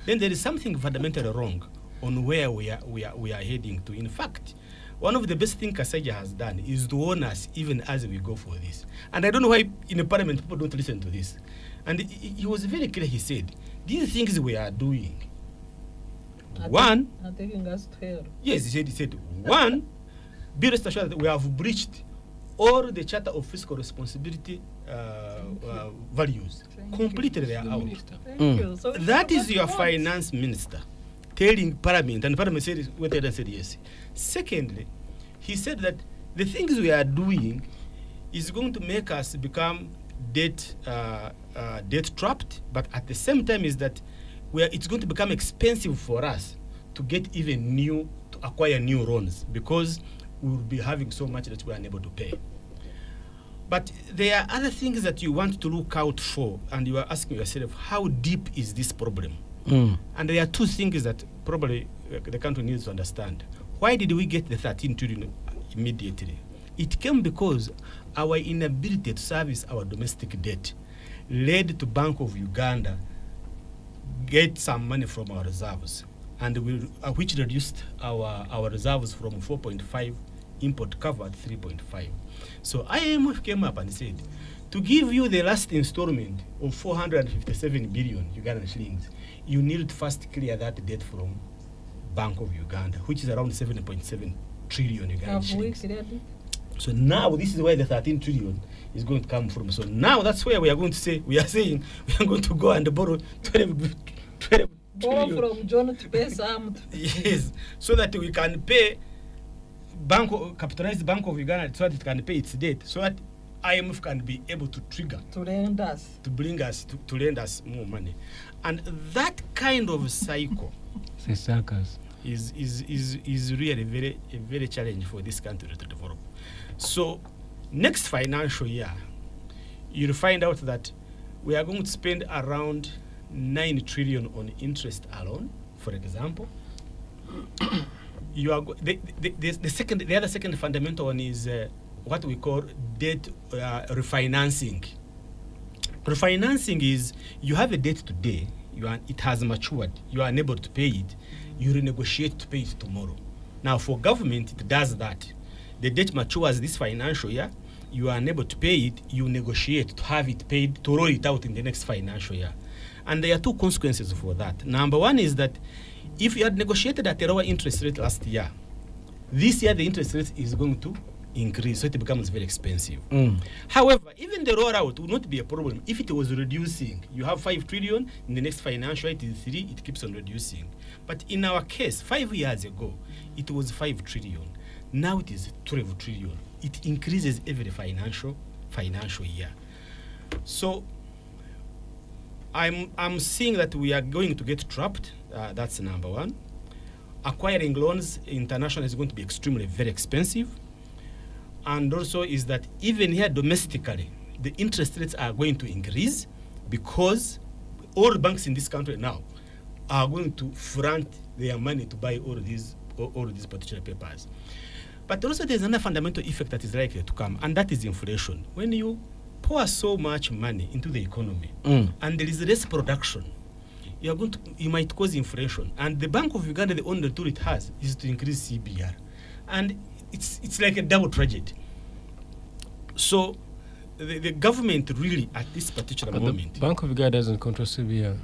then there is something fundamentally wrong on where we are heading to. In fact, one of the best things Kasaija has done is to warn us even as we go for this. And I don't know why in the parliament people don't listen to this. And he was very clear. He said, these things we are doing, Are taking us to hell. yes, he said, one, be rest assured that we have breached all the Charter of Fiscal Responsibility values. Completely they are out. Thank you. So That is your what? finance minister telling Parliament, and Parliament said, went ahead and said yes. Secondly, he said that the things we are doing is going to make us become debt trapped, but at the same time is that it's going to become expensive for us to acquire new loans, because we will be having so much that we are unable to pay. But there are other things that you want to look out for, and you are asking yourself, how deep is this problem? And there are two things that probably the country needs to understand. Why did we get the 13 trillion immediately? It came because our inability to service our domestic debt led to Bank of Uganda get some money from our reserves, and which reduced our reserves from 4.5 import cover at 3.5. So IMF came up and said, to give you the last installment of 457 billion Ugandan shillings, you need to first clear that debt from Bank of Uganda, which is around 7.7 trillion Ugandan Have we shillings. cleared it? So now this is where the 13 trillion is going to come from. So now that's where we are going to say, we are going to go and borrow 12 Borrow trillion. from John to pay some. Yes, so that we can pay capitalized Bank of Uganda, so that it can pay its debt, so that IMF can be able to trigger To lend us. to bring us to lend us more money. And that kind of cycle is really a very challenge for this country to develop. So next financial year, you'll find out that we are going to spend around 9 trillion on interest alone, for example. You are the other second fundamental one is what we call debt refinancing. Refinancing is, you have a debt today, it has matured, you are unable to pay it, you renegotiate to pay it tomorrow. Now for government, it does that. The debt matures this financial year, you are unable to pay it, you negotiate to have it paid, to roll it out in the next financial year. And there are two consequences for that. Number one is that if you had negotiated at a lower interest rate last year, this year the interest rate is going to increase, so it becomes very expensive. However, even the rollout would not be a problem if it was reducing. You have 5 trillion, in the next financial year it is 3, it keeps on reducing. But in our case, 5 years ago, it was 5 trillion. Now it is 12 trillion. It increases every financial year. So I'm seeing that we are going to get trapped. That's number one. Acquiring loans international is going to be extremely very expensive. And also is that even here domestically, the interest rates are going to increase, because all banks in this country now are going to front their money to buy all these particular papers. But also there's another fundamental effect that is likely to come, and that is inflation. When you pour so much money into the economy and there is less production, you might cause inflation. And the Bank of Uganda, the only tool it has is to increase CBR. And it's like a double tragedy. So the government really at this particular moment, The Bank of Uganda doesn't control CBR.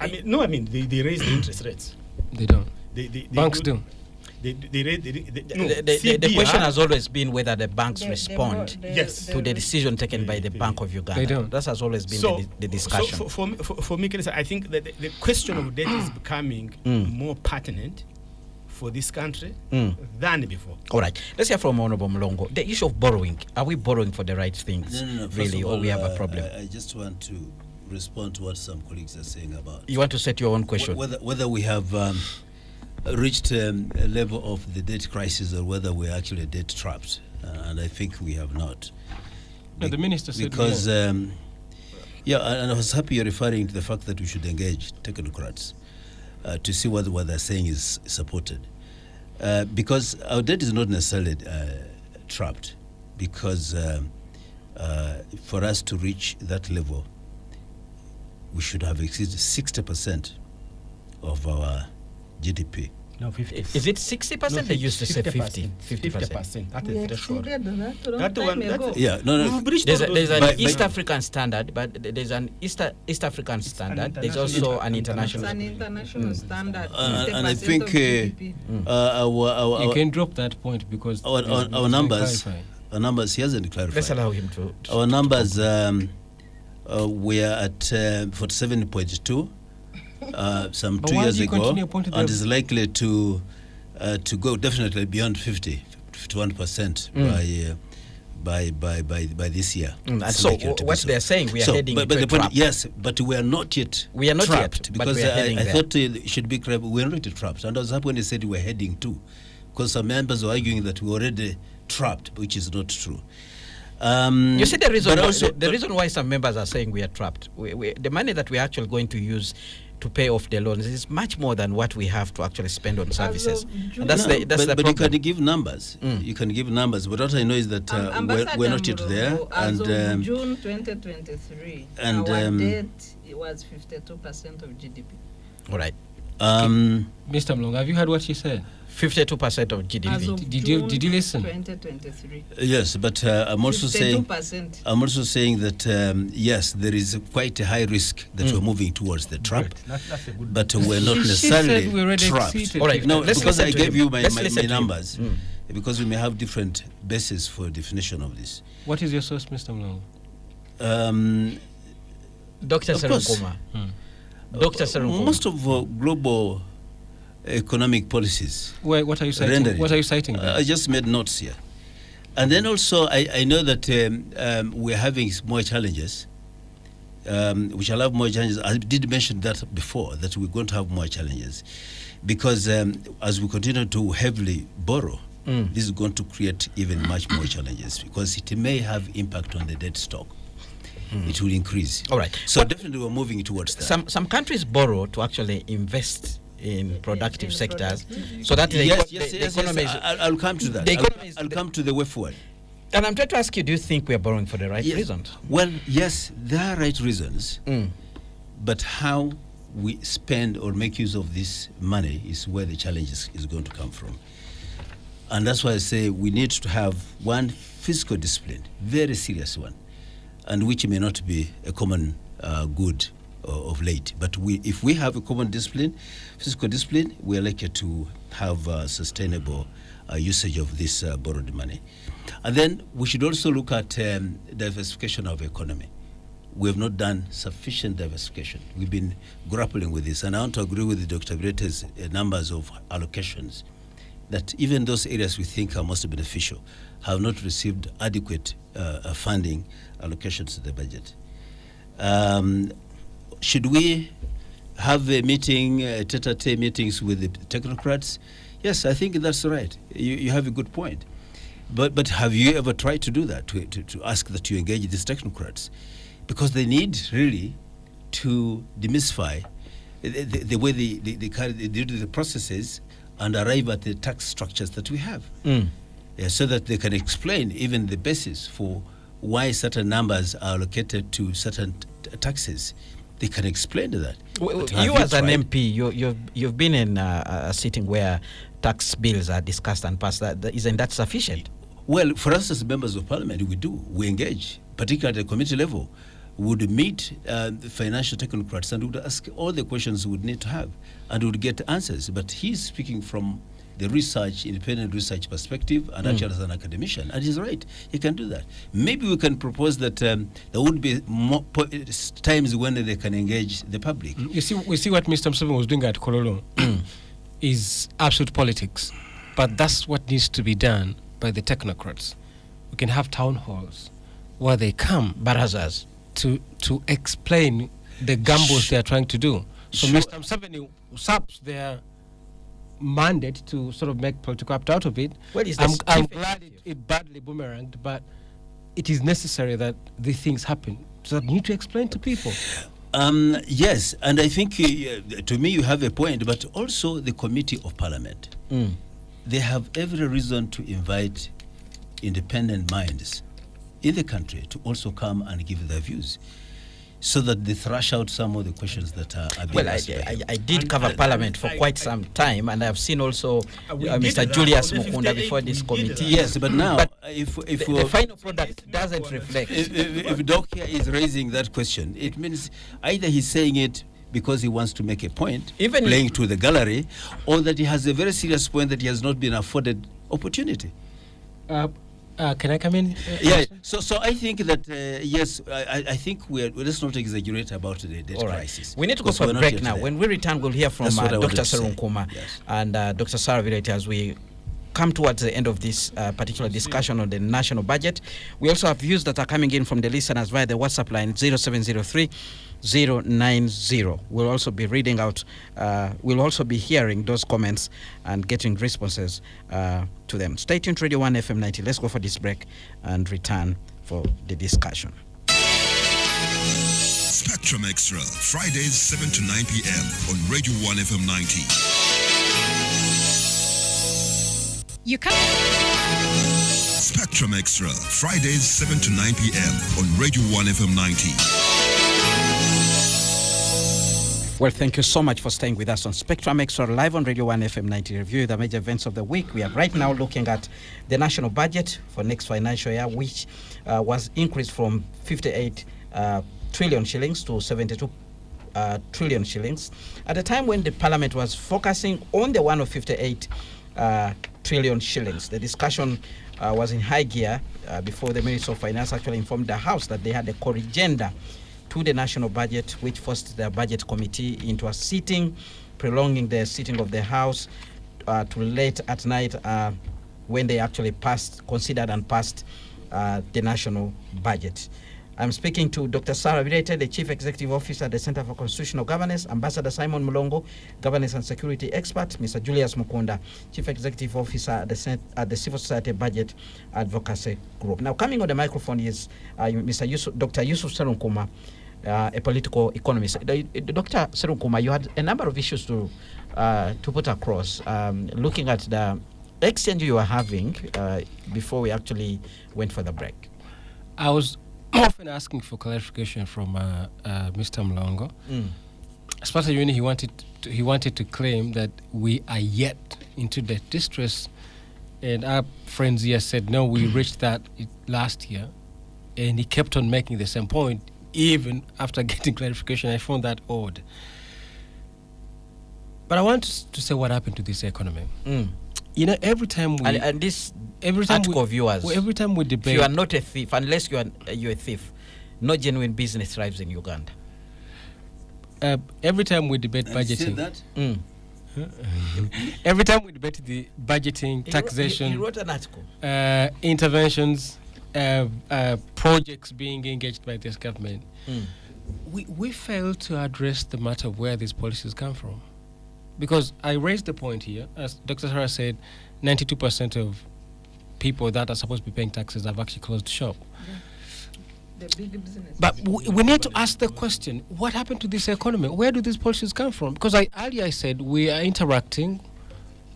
they raise the interest rates. They don't. They Banks do. The question has always been whether the banks respond Yes. to the decision taken by the Bank of Uganda. They don't. That has always been the discussion. So for me, I think that the question of debt is becoming more pertinent for this country than before. All right. Let's hear from Honorable Mlongo. The issue of borrowing. Are we borrowing for the right things, No. First really, of or all, we have a problem? I just want to respond to what some colleagues are saying about You want to set your own question? whether we have reached a level of the debt crisis or whether we're actually debt trapped, and I think we have not. No, the minister said because no. yeah, and I was happy you're referring to the fact that we should engage technocrats to see whether what they're saying is supported, because our debt is not necessarily trapped, because for us to reach that level, we should have exceeded 60% of our GDP. No, 50. Is it 60%? They used to say 50%. 50%. That We is threshold. exceeded that a long That time one, ago. that's Yeah, no. We've breached There's, all there's those an By- East by- African standard, but there's an East African standard. There's international- also an It's international. an international standard. And I 50% think of GDP. You our can drop that point because our it's numbers, clarified. our numbers. He hasn't clarified. Let's allow him to. Our numbers, we are at 47.2 some But 2 why years do you ago, continue pointing and them- is likely to go definitely beyond 51% by this year. And It's so likely to be what so. they're saying, we are So, heading but into the a point, trap. yes, but we are not yet. We are not trapped, yet, but because we are heading I there. thought it should be clear. We are not trapped, and I was happy when they said we were heading to, because some members were arguing that we were already trapped, which is not true. You see the reason. but Why, also- the reason why some members are saying we are trapped. The money that we're actually going to use to pay off the loans is much more than what we have to actually spend on services. June- And that's No, the but you problem. can give numbers. You can give numbers, but what I know is that we're not yet there, As and of June 2023, and, our debt was 52% of GDP. All right. Mr. Mlong, have you heard what she said? 52% of As GDP. of Did June you listen? 2023. yes, but I'm also saying 52%. that yes, there is quite a high risk that we're moving towards the trap, Right. That's a good. but we're not She necessarily said we already trapped. exceeded. All right, No, let's because listen I to gave him. you my Let's listen to him. numbers, because we may have different bases for definition of this. What is your source, Mr. Mlong? Dr. Of course. Serunkuma. Dr. Serunkuma. Most of global economic policies. What are you citing? rendering. What are you citing? there? I just made notes here. And then also, I know that we're having more challenges. We shall have more challenges. I did mention that before, that we're going to have more challenges. Because as we continue to heavily borrow, this is going to create even much more challenges, because it may have impact on the debt stock. It will increase. All right. So definitely we're moving towards that. Some countries borrow to actually invest in productive in sectors, productive. so that the Yes. economy is. I'll come to that. the economy is- I'll come to the way forward. And I'm trying to ask you, do you think we are borrowing for the right Yes. reasons? Well, yes, there are right reasons, but how we spend or make use of this money is where the challenge is going to come from. And that's why I say we need to have one fiscal discipline, very serious one, and which may not be a common good of late. But if we have a common discipline, fiscal discipline, we are likely to have sustainable usage of this borrowed money. And then we should also look at diversification of economy. We have not done sufficient diversification. We've been grappling with this, and I want to agree with Dr. Grete's numbers of allocations, that even those areas we think are most beneficial have not received adequate funding allocations to the budget. Should we have a meeting, tete-a-tete meetings with the technocrats? Yes, I think that's right. You have a good point. But have you ever tried to do that, to ask that you engage these technocrats? Because they need really to demystify the way they do the processes and arrive at the tax structures that we have, so that they can explain even the basis for why certain numbers are allocated to certain taxes. They can explain that. But have You as an tried? MP, you've been in a sitting where tax bills are discussed and passed. Isn't that sufficient? Well, for us as members of parliament, we engage, particularly at the committee level. We would meet the financial technocrats and would ask all the questions we would need to have, and would get answers. But he's speaking from the research, independent research perspective, and actually as an academician, and he's right. He can do that. Maybe we can propose that there would be more times when they can engage the public. We see what Mr. Museveni was doing at Kololo is absolute politics, but that's what needs to be done by the technocrats. We can have town halls where they come, Barazas. to explain the gambles they are trying to do. So Sure. Mr. Museveni usurps their mandate to sort of make political act out of it. Well, it's I'm the glad it badly boomeranged, but it is necessary that these things happen. So you need to explain to people. Yes, and I think to me you have a point, but also the Committee of Parliament. They have every reason to invite independent minds in the country to also come and give their views, so that they thrash out some of the questions that are being Well, asked. I did cover Parliament for quite some time, and I've seen also Mr. Julius Mukunda before this committee. Yes, but now, But if the final product doesn't reflect. if Doc here is raising that question, it means either he's saying it because he wants to make a point, Even playing to the gallery, or that he has a very serious point that he has not been afforded opportunity. Can I come in? Yeah. So I think that yes, I think let's not exaggerate about the debt All right. crisis. We need to go because for we're a not break yet now. there. When we return, we'll hear from That's what I wanted Dr. to say. Serun Kuma Yes. and Dr. Sarah Virete as we come towards the end of this particular discussion on the national budget. We also have views that are coming in from the listeners via the WhatsApp line 0703 090. We'll also be reading out, we'll also be hearing those comments and getting responses to them. Stay tuned to Radio 1 FM 90. Let's go for this break and return for the discussion. Spectrum Extra, Fridays 7 to 9 p.m. on Radio 1 FM 90. You can Spectrum Extra, Fridays 7 to 9 p.m. on Radio 1 FM 90. Well, thank you so much for staying with us on Spectrum Extra live on Radio 1 FM 90 Review, the major events of the week. We are right now looking at the national budget for next financial year, which was increased from 58 trillion shillings to 72 trillion shillings. At the time when the Parliament was focusing on the one of 58 trillion shillings, the discussion was in high gear before the Minister of Finance actually informed the House that they had a corrigenda to the national budget, which forced the budget committee into a sitting, prolonging the sitting of the House to late at night when they actually considered and passed the national budget. I'm speaking to Dr. Sarah Virete, the Chief Executive Officer at the Center for Constitutional Governance, Ambassador Simon Mulongo, Governance and Security Expert, Mr. Julius Mukunda, Chief Executive Officer at the Civil Society Budget Advocacy Group. Now, coming on the microphone is Dr. Yusuf Serunkuma, a political economist. Dr. Serunkuma, you had a number of issues to put across, looking at the exchange you were having before we actually went for the break. I was often asking for clarification from Mr. Mlongo, especially when he wanted to claim that we are yet into debt distress, and our friends here said no, we reached that last year, and he kept on making the same point even after getting clarification. I found that odd. But I want to say what happened to this economy. You know, every time we and this every time article viewers, every time we debate, if you are not a thief, unless you're a thief, no genuine business thrives in Uganda. Every time we debate budgeting, That? every time we debate the budgeting, taxation, He wrote an article. Interventions, projects being engaged by this government, we fail to address the matter of where these policies come from. Because I raised the point here, as Dr. Sarah said, 92% of people that are supposed to be paying taxes have actually closed shop. The big business. But we need to ask the question, what happened to this economy? Where do these policies come from? Because earlier I said we are interacting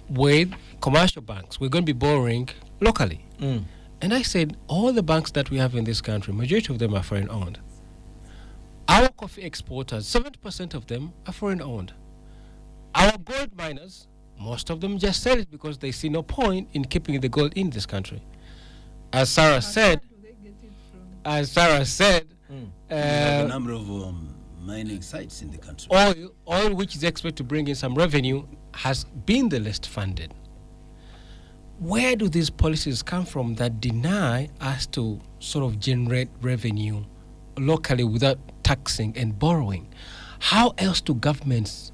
with commercial banks. We're going to be borrowing locally. And I said all the banks that we have in this country, majority of them are foreign owned. Our coffee exporters, 70% of them are foreign owned. Our gold miners, most of them just sell it because they see no point in keeping the gold in this country. As Sarah said, We have a number of mining sites in the country. oil which is expected to bring in some revenue has been the least funded. Where do these policies come from that deny us to sort of generate revenue locally without taxing and borrowing? How else do governments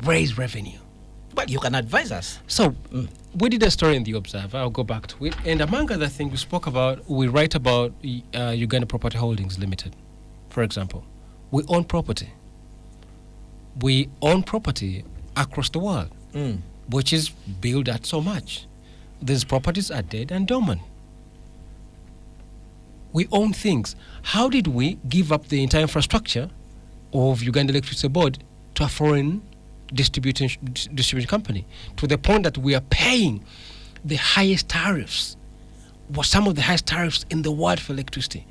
raise revenue? Well, you can advise us. So we did a story in the Observer. I'll go back to it. And among other things, we write about Uganda Property Holdings Limited, for example, we own property. We own property across the world, which is billed at so much. These properties are dead and dormant. We own things. How did we give up the entire infrastructure of Uganda Electricity Board to a foreign distribution company, to the point that we are paying the highest tariffs, some of the highest tariffs in the world for electricity?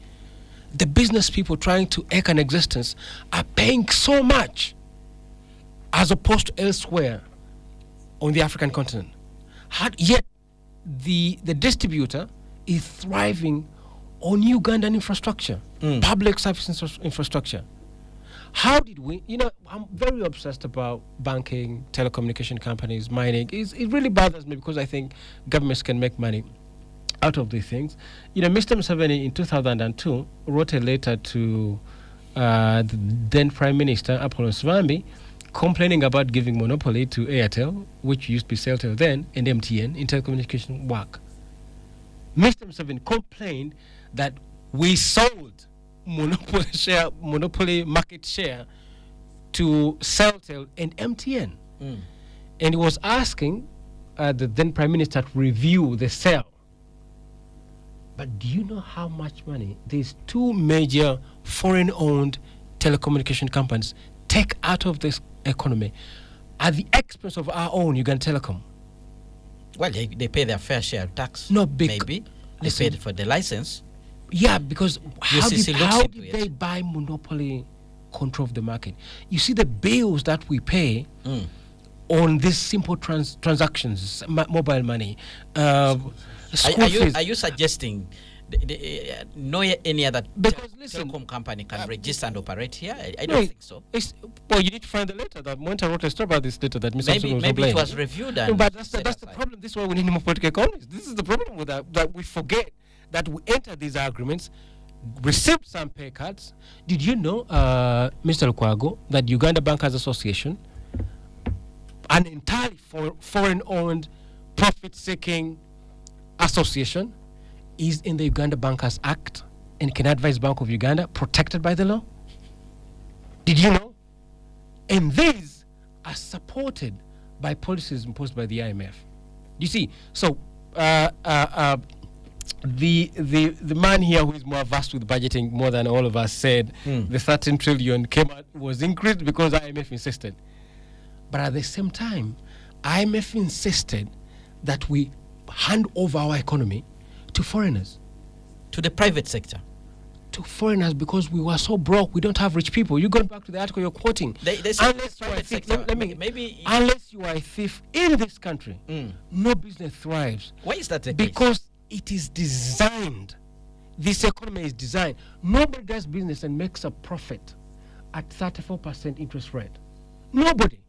The business people trying to eke an existence are paying so much as opposed to elsewhere on the African continent. Yet the distributor is thriving on Ugandan infrastructure, public service infrastructure. How did we, I'm very obsessed about banking, telecommunication companies, mining. It really bothers me because I think governments can make money out of these things. Mr. Museveni in 2002 wrote a letter to the then Prime Minister, Apollo Swambi, complaining about giving monopoly to Airtel, which used to be Celtel then, and MTN in telecommunication work. Mr. Museveni complained that we sold monopoly market share to Celtel and MTN. And he was asking the then Prime Minister to review the sale. But do you know how much money these two major foreign-owned telecommunication companies take out of this economy at the expense of our own Uganda Telecom? Well, they pay their fair share of tax. No, maybe. They paid for the license. Yeah, because how did they it. buy monopoly control of the market? You see the bills that we pay on these simple transactions, mobile money, school fees. Are you suggesting no any other telecom company can register and operate here? I don't think so. Well, you need to find the letter that Monta wrote a story about this letter that Mr. Maybe it was reviewed. And but that's the problem. This is why we need more political economists. This is the problem with that we forget that we enter these agreements, receive some pay cuts. Did you know, Mr. Lukwago, that Uganda Bankers Association, an entirely foreign-owned, profit-seeking association, is in the Uganda Bankers Act and can advise Bank of Uganda, protected by the law? Did you know? And these are supported by policies imposed by the IMF. You see, so the man here who is more versed with budgeting more than all of us said the 13 trillion came out was increased because IMF insisted. But at the same time, IMF insisted that we hand over our economy to foreigners. To the private sector. To foreigners, because we were so broke, we don't have rich people. You go back to the article you're quoting. Unless you are a thief in this country, no business thrives. Why is that the case? Because it is designed. This economy is designed. Nobody does business and makes a profit at 34% interest rate. Nobody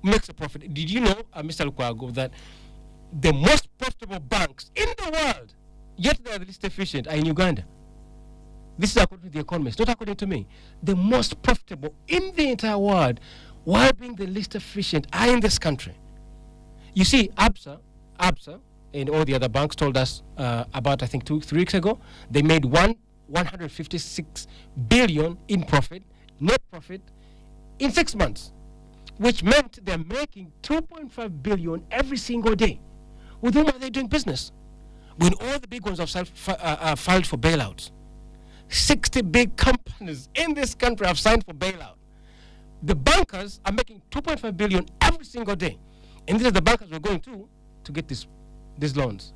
makes a profit. Did you know, Mr. Lukwago, that the most profitable banks in the world, yet they are the least efficient, are in Uganda? This is according to the economists, not according to me. The most profitable in the entire world, while being the least efficient, are in this country. You see, ABSA, and all the other banks told us about, I think, 2-3 weeks ago, they made 156 billion in profit, net profit, in 6 months, which meant they're making 2.5 billion every single day. With whom are they doing business? When all the big ones have filed for bailouts. 60 big companies in this country have signed for bailout. The bankers are making 2.5 billion every single day. And these are the bankers we're going to get these loans.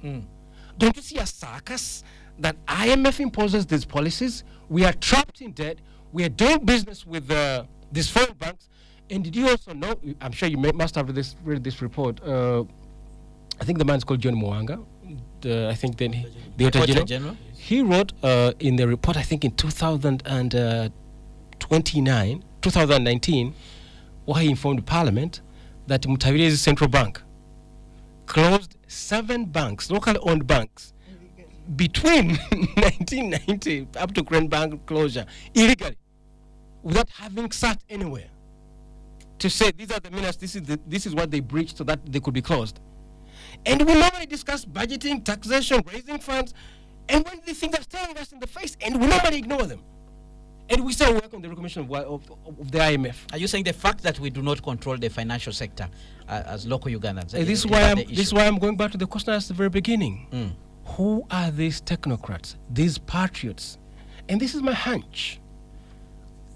Don't you see a circus that IMF imposes these policies? We are trapped in debt. We are doing business with these foreign banks. And did you also know, I'm sure you must have read this report, I think the man's called John Mwanga, I think then the Auditor General. He wrote in the report, I think in 2019, where he informed Parliament that Mutabire's central bank closed 7 banks, locally owned banks, between 1990 up to current bank closure, illegally, without having sat anywhere to say these are the menace, this is what they breached so that they could be closed. And we normally discuss budgeting, taxation, raising funds, and when these things are staring us in the face, and we normally ignore them. And we still work on the recommendation of the IMF. Are you saying the fact that we do not control the financial sector as local Ugandans? This is why I'm going back to the question at the very beginning. Who are these technocrats, these patriots? And this is my hunch.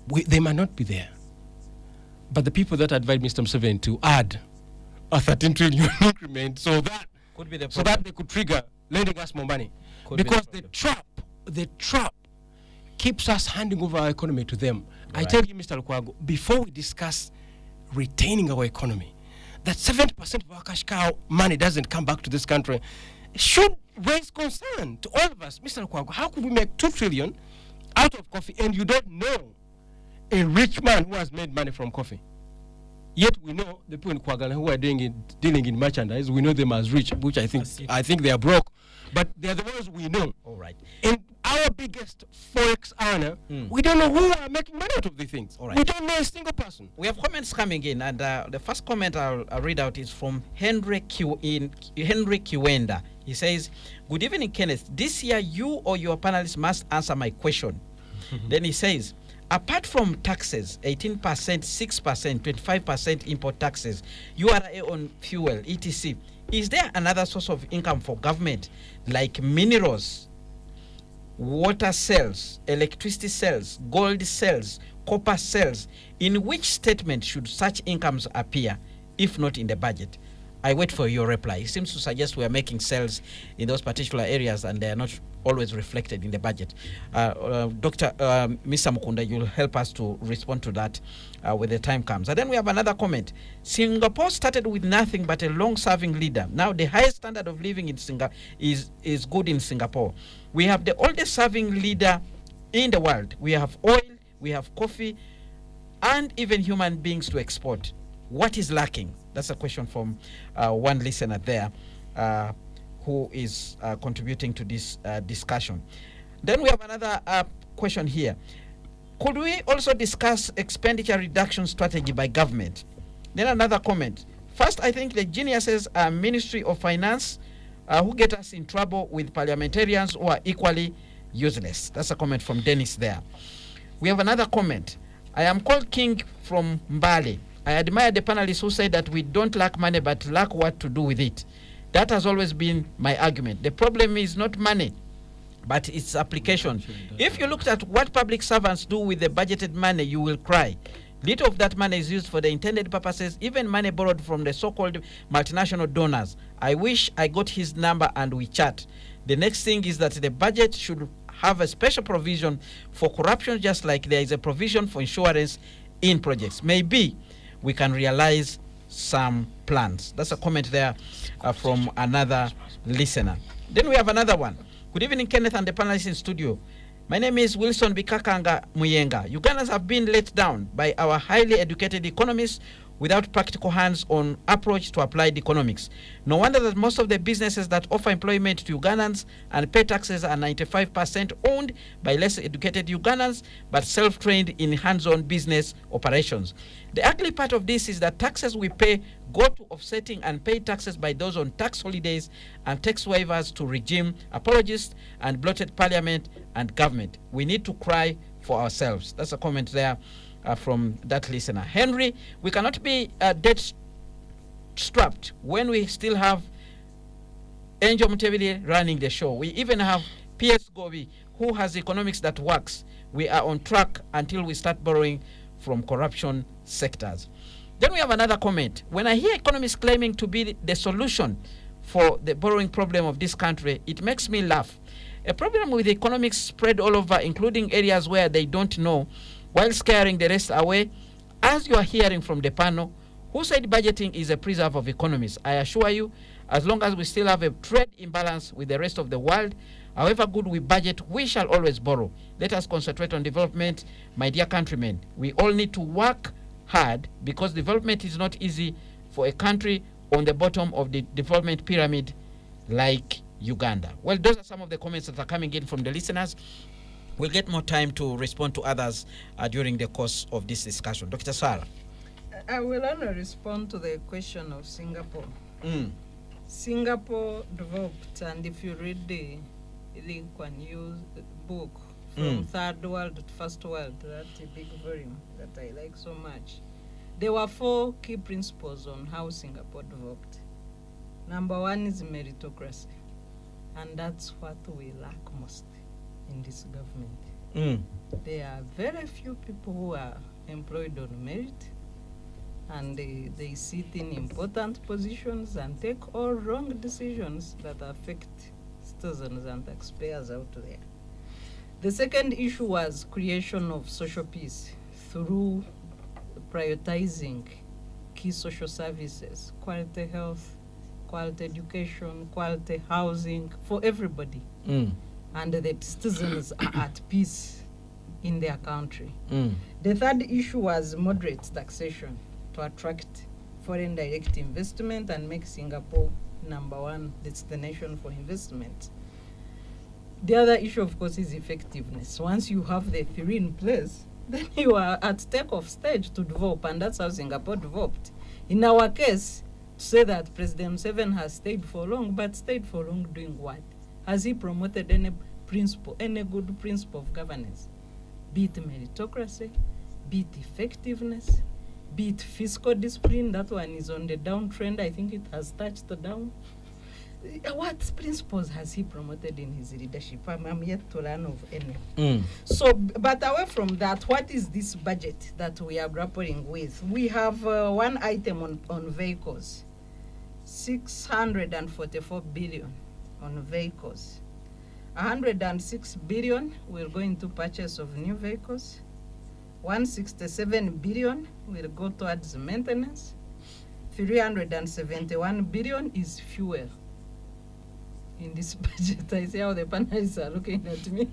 They might not be there. But the people that advised Mr. Museveni to add a 13 trillion increment so that they could trigger lending us more money. Because the trap keeps us handing over our economy to them. Right. I tell you, Mr. Lukwago, before we discuss retaining our economy, that 70% of our cash cow money doesn't come back to this country should raise concern to all of us. Mr. Lukwago, how could we make 2 trillion out of coffee and you don't know a rich man who has made money from coffee? Yet we know the people in Kwagala who are dealing in merchandise, we know them as rich, which I think they are broke. But they are the ones we know. All right. And our biggest forex earner, we don't know who are making money out of these things. All right. We don't know a single person. We have comments coming in, and the first comment I'll read out is from Henry Kiwenda. He says, "Good evening, Kenneth. This year, you or your panelists must answer my question." Then he says, "Apart from taxes, 18%, 6%, 25% import taxes, URA on fuel, etc., is there another source of income for government, like minerals, water sales, electricity sales, gold sales, copper sales? In which statement should such incomes appear, if not in the budget?" I wait for your reply. It seems to suggest we are making sales in those particular areas and they are not always reflected in the budget. Dr. Mr. Mukunda, you'll help us to respond to that when the time comes. And then we have another comment. Singapore started with nothing but a long-serving leader. Now the highest standard of living in Singapore is good in Singapore. We have the oldest serving leader in the world. We have oil, we have coffee, and even human beings to export. What is lacking? That's a question from one listener there who is contributing to this discussion. Then we have another question here. Could we also discuss expenditure reduction strategy by government? Then another comment. First, I think the geniuses are Ministry of Finance who get us in trouble with parliamentarians who are equally useless. That's a comment from Dennis there. We have another comment. I am called King from Mbale. I admire the panelists who say that we don't lack money but lack what to do with it. That has always been my argument. The problem is not money, but its application. If you looked at what public servants do with the budgeted money, you will cry. Little of that money is used for the intended purposes, even money borrowed from the so-called multinational donors. I wish I got his number and we chat. The next thing is that the budget should have a special provision for corruption, just like there is a provision for insurance in projects. Maybe we can realize some plans. That's a comment there from another listener. Then we have another one. Good evening, Kenneth and the panelists in studio. My name is Wilson Bikakanga Muyenga. Ugandans have been let down by our highly educated economists without practical hands-on approach to applied economics. No wonder that most of the businesses that offer employment to Ugandans and pay taxes are 95% owned by less educated Ugandans, but self-trained in hands-on business operations. The ugly part of this is that taxes we pay go to offsetting unpaid taxes by those on tax holidays and tax waivers to regime apologists and bloated parliament and government. We need to cry for ourselves. That's a comment there from that listener. Henry, we cannot be debt-strapped when we still have Angel Mutebile running the show. We even have P.S. Gobi, who has economics that works. We are on track until we start borrowing from corruption sectors. Then we have another comment. When I hear economists claiming to be the solution for the borrowing problem of this country, it makes me laugh. A problem with economics spread all over, including areas where they don't know, while scaring the rest away. As you are hearing from the panel, who said budgeting is a preserve of economies? I assure you, as long as we still have a trade imbalance with the rest of the world, however good we budget, we shall always borrow. Let us concentrate on development, my dear countrymen. We all need to work hard because development is not easy for a country on the bottom of the development pyramid like Uganda. Well, those are some of the comments that are coming in from the listeners. We'll get more time to respond to others during the course of this discussion. Dr. Sarah. I will only respond to the question of Singapore. Singapore developed, and if you read the Lee Kuan Yew's book, from third world to first world, that big volume that I like so much. There were 4 key principles on how Singapore developed. Number 1 is meritocracy, and that's what we lack most in this government. There are very few people who are employed on merit, and they sit in important positions and take all wrong decisions that affect citizens and taxpayers out there. The second issue was creation of social peace through prioritizing key social services, quality health, quality education, quality housing for everybody. And the citizens are at peace in their country. The third issue was moderate taxation to attract foreign direct investment and make Singapore number 1 destination for investment. The other issue, of course, is effectiveness. Once you have the 3 in place, then you are at take-off stage to develop, and that's how Singapore developed. In our case, to say that President Museveni has stayed for long, but stayed for long doing what? Has he promoted any principle, any good principle of governance? Be it meritocracy, be it effectiveness, be it fiscal discipline. That one is on the downtrend. I think it has touched down. What principles has he promoted in his leadership? I'm yet to learn of any. So, but away from that, what is this budget that we are grappling with? We have one item on vehicles, 644 billion on vehicles. 106 billion will go into purchase of new vehicles. 167 billion will go towards maintenance. 371 billion is fuel. In this budget, I see how the panelists are looking at me.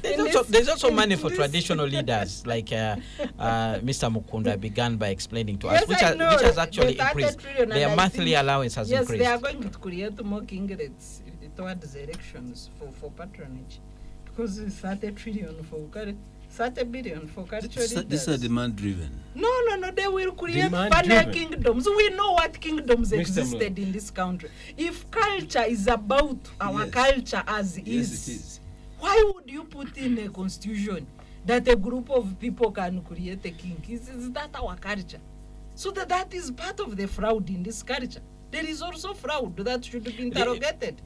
There's also money for traditional leaders, like Mr. Mukunda began by explaining to us, which has actually increased. Their monthly allowance has increased. Yes, they are going to create more kinglets towards the elections for patronage, because it's 30 trillion for 30 billion for cultural leaders. These are demand driven. No, they will create funny kingdoms. We know what kingdoms existed in this country. If culture is about our culture as Yes, it is. why would you put in a constitution that a group of people can create a king? Is that our culture? So that is part of the fraud in this culture. There is also fraud that should be interrogated.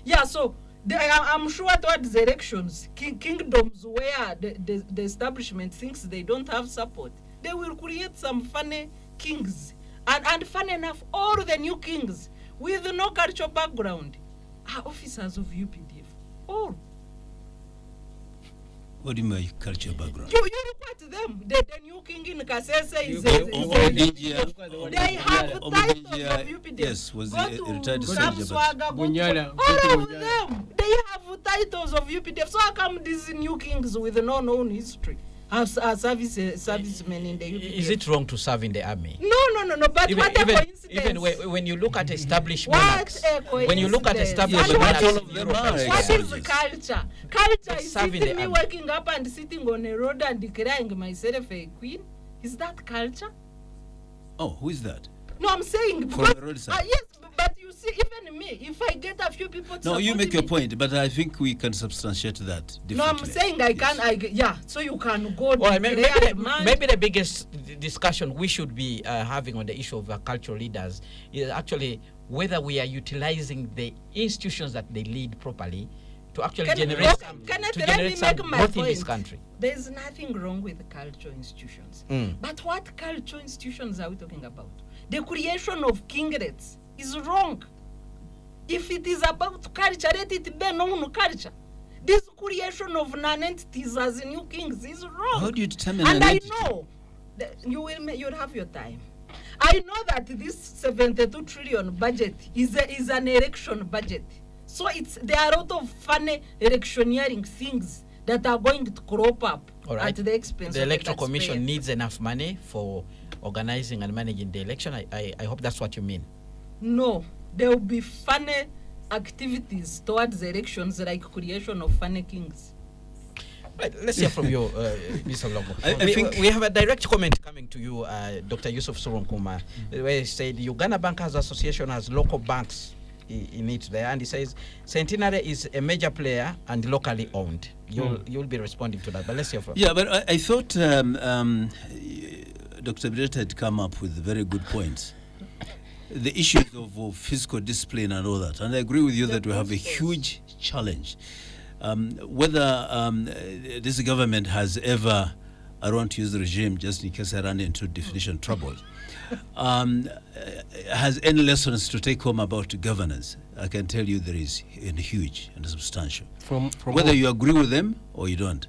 Yeah, so I'm sure towards the elections, kingdoms where the establishment thinks they don't have support, they will create some funny kings. And funny enough, all the new kings with no cultural background are officers of UPDF. All. What do you mean cultural background? You look at them. The new king in Kasese is They have titles of UPDF. Yes, was the retired soldier. All of them. They have titles of UPDF. So how come these new kings with no known history are servicemen in the UPDF? Is it wrong to serve in the army? No. But what a coincidence. Even when you look at established What monarchs, a coincidence. when you look at established What monarchs, is Europe, culture? Culture is Serving sitting the me army. waking up and sitting on a road and declaring myself a queen. Is that culture? Oh, who is that? No, I'm saying From because the roadside. yes, but you see, even me, if I get a few people to No, you support make your me- point, but I think we can substantiate that differently. No, I'm saying I can. Yes. So you can go. well, declare demand. maybe the biggest discussion we should be having on the issue of cultural leaders is actually whether we are utilizing the institutions that they lead properly to actually generate some growth in this country. There's nothing wrong with cultural institutions. But what cultural institutions are we talking about? The creation of kinglets is wrong. If it is about culture, let it be known culture. This creation of non-entities as new kings is wrong. How do you determine And an I entity? know that you'll have your time. I know that this 72 trillion budget is an election budget. So there are a lot of funny electioneering things that are going to crop up All right. at the expense The of Electoral taxpayer. Commission needs enough money for organizing and managing the election. I hope that's what you mean. No, there will be funny activities towards the elections, like creation of funny kings. Right, let's hear from you, Mr. Longo. I think we have a direct comment coming to you, Dr. Yusuf Surunkuma, where he said Uganda Bankers Association has local banks in it there, and he says Centenary is a major player and locally owned. You'll be responding to that, but let's hear from. Yeah, but I thought Dr. Brett had come up with very good points. The issues of fiscal discipline and all that, and I agree with you that we have a huge challenge. Whether this government has ever, I don't want to use the regime just in case I run into definition trouble, has any lessons to take home about governance, I can tell you there is huge and substantial. From whether you agree with them or you don't.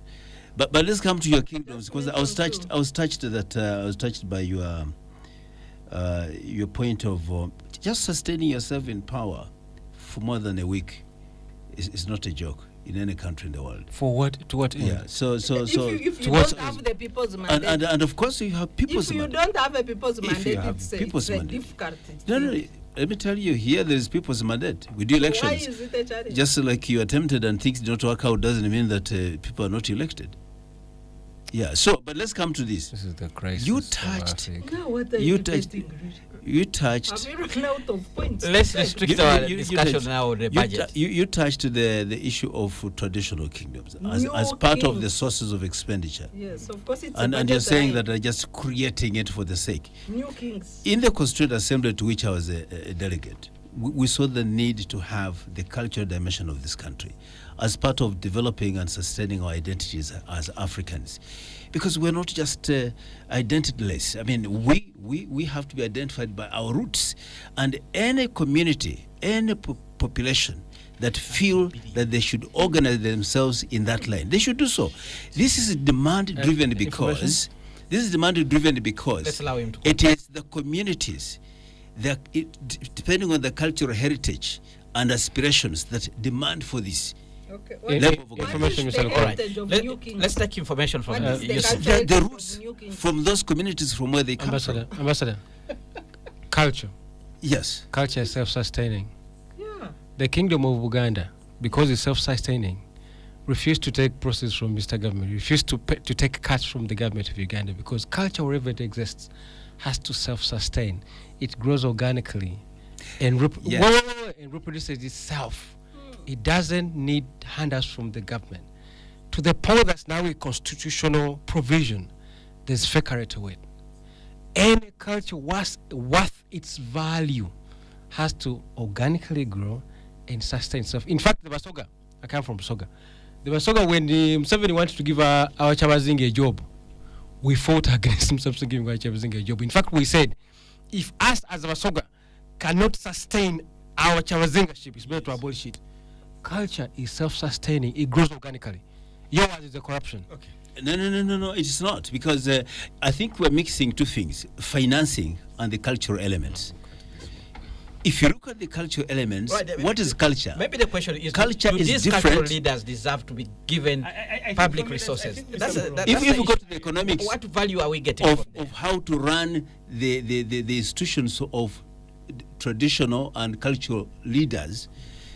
But let's come to your kingdoms, because I was touched by your point of just sustaining yourself in power for more than a week is not a joke in any country in the world. For what? To what? Yeah. So if you don't have the people's mandate, and of course you have people's mandate. If you don't have a people's mandate, it's a difficult. No. Let me tell you, here there is people's mandate. We do elections. Why is it a challenge? Just like you attempted and things did not work out doesn't mean that people are not elected. Yeah. So, but let's come to this. This is the crisis. You touched. Now what are you touched. You touched. Have you run out of points? Let's restrict our discussion now on the budget. You touched the issue of traditional kingdoms as part of the sources of expenditure. Yes, of course it's and you're saying that they're just creating it for the sake. New kings. In the Constituent Assembly to which I was a delegate, we saw the need to have the cultural dimension of this country as part of developing and sustaining our identities as Africans. Because we're not just identityless. I mean, we have to be identified by our roots. And any community, any population that feel that they should organize themselves in that line, they should do so. This is demand-driven because Let's allow him to it is the communities that, depending on the cultural heritage and aspirations, that demand for this. Okay. Information, Mr. Right. Let's take information from the roots from those communities from where they come from. Ambassador. Culture. Yes. Culture is self-sustaining. Yeah. The Kingdom of Uganda, because it's self-sustaining, refused to take proceeds from Mr. Government, refused to take cuts from the government of Uganda, because culture, wherever it exists, has to self-sustain. It grows organically and reproduces itself. It doesn't need handouts from the government. To the point that's now a constitutional provision, there's fakery to it. Any culture worth its value has to organically grow and sustain itself. In fact, the Basoga, I come from Basoga. The Basoga, when Museveni wanted to give our Chabazinga a job, we fought against himself to give our Chabazinga a job. In fact, we said, if us as Basoga cannot sustain our Chabazingaship, it's better to abolish it. Culture is self-sustaining. It grows organically. Yours is the corruption. Okay. No, it's not. Because I think we're mixing two things, financing and the cultural elements. If you look at the cultural elements, what is culture? Maybe the question is, culture do is these different. cultural leaders deserve to be given public resources? If you go to the economics, what value are we getting of how to run the institutions of traditional and cultural leaders,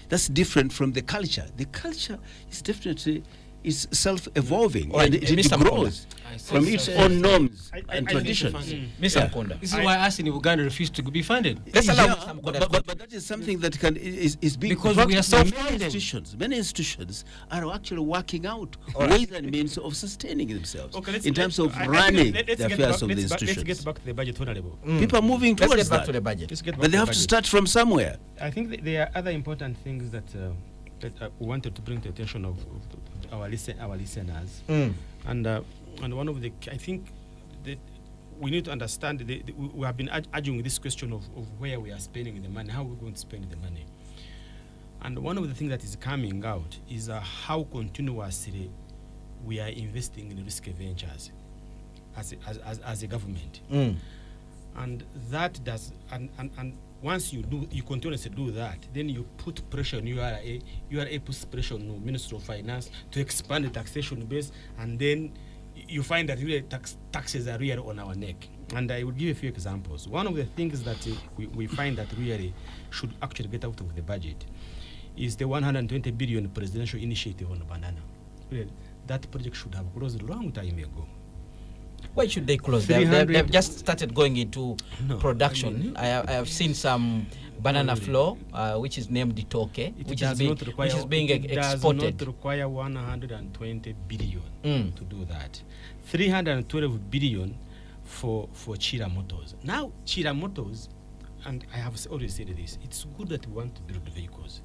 that's different from the culture. The culture is definitely self-evolving, and it grows from its own norms and traditions. Mr. Mkonda. This is why us in Uganda refuse to be funded. Let's allow Mr. Mkonda. But that is something that is being because we are self-funded. Many institutions are actually working out ways and means of sustaining themselves in terms of running the affairs of the institutions. Let's get back to the budget, Honorable. People are moving towards Let's get back that. to the budget. But they have to start from somewhere. I think there are other important things that we wanted to bring to the attention of our listeners. And one of the, I think that we need to understand, we have been arguing this question of where we are spending the money, how we're going to spend the money. And one of the things that is coming out is how continuously we are investing in risky ventures as a government. And that does, and once you continuously do that, then you put pressure on URA. URA puts pressure on the Minister of Finance to expand the taxation base, and then you find that really taxes are really on our neck. And I will give a few examples. One of the things that we find that really should actually get out of the budget is the 120 billion presidential initiative on banana. Really, that project should have closed a long time ago. Why should they close? They've 300 just started going into No, production. I have seen some banana flour, which is named Itoke, which is being exported. It does not require 120 billion Mm. to do that. 312 billion for Xtra Motors. Now, Xtra Motors, and I have already said this, it's good that we want to build vehicles.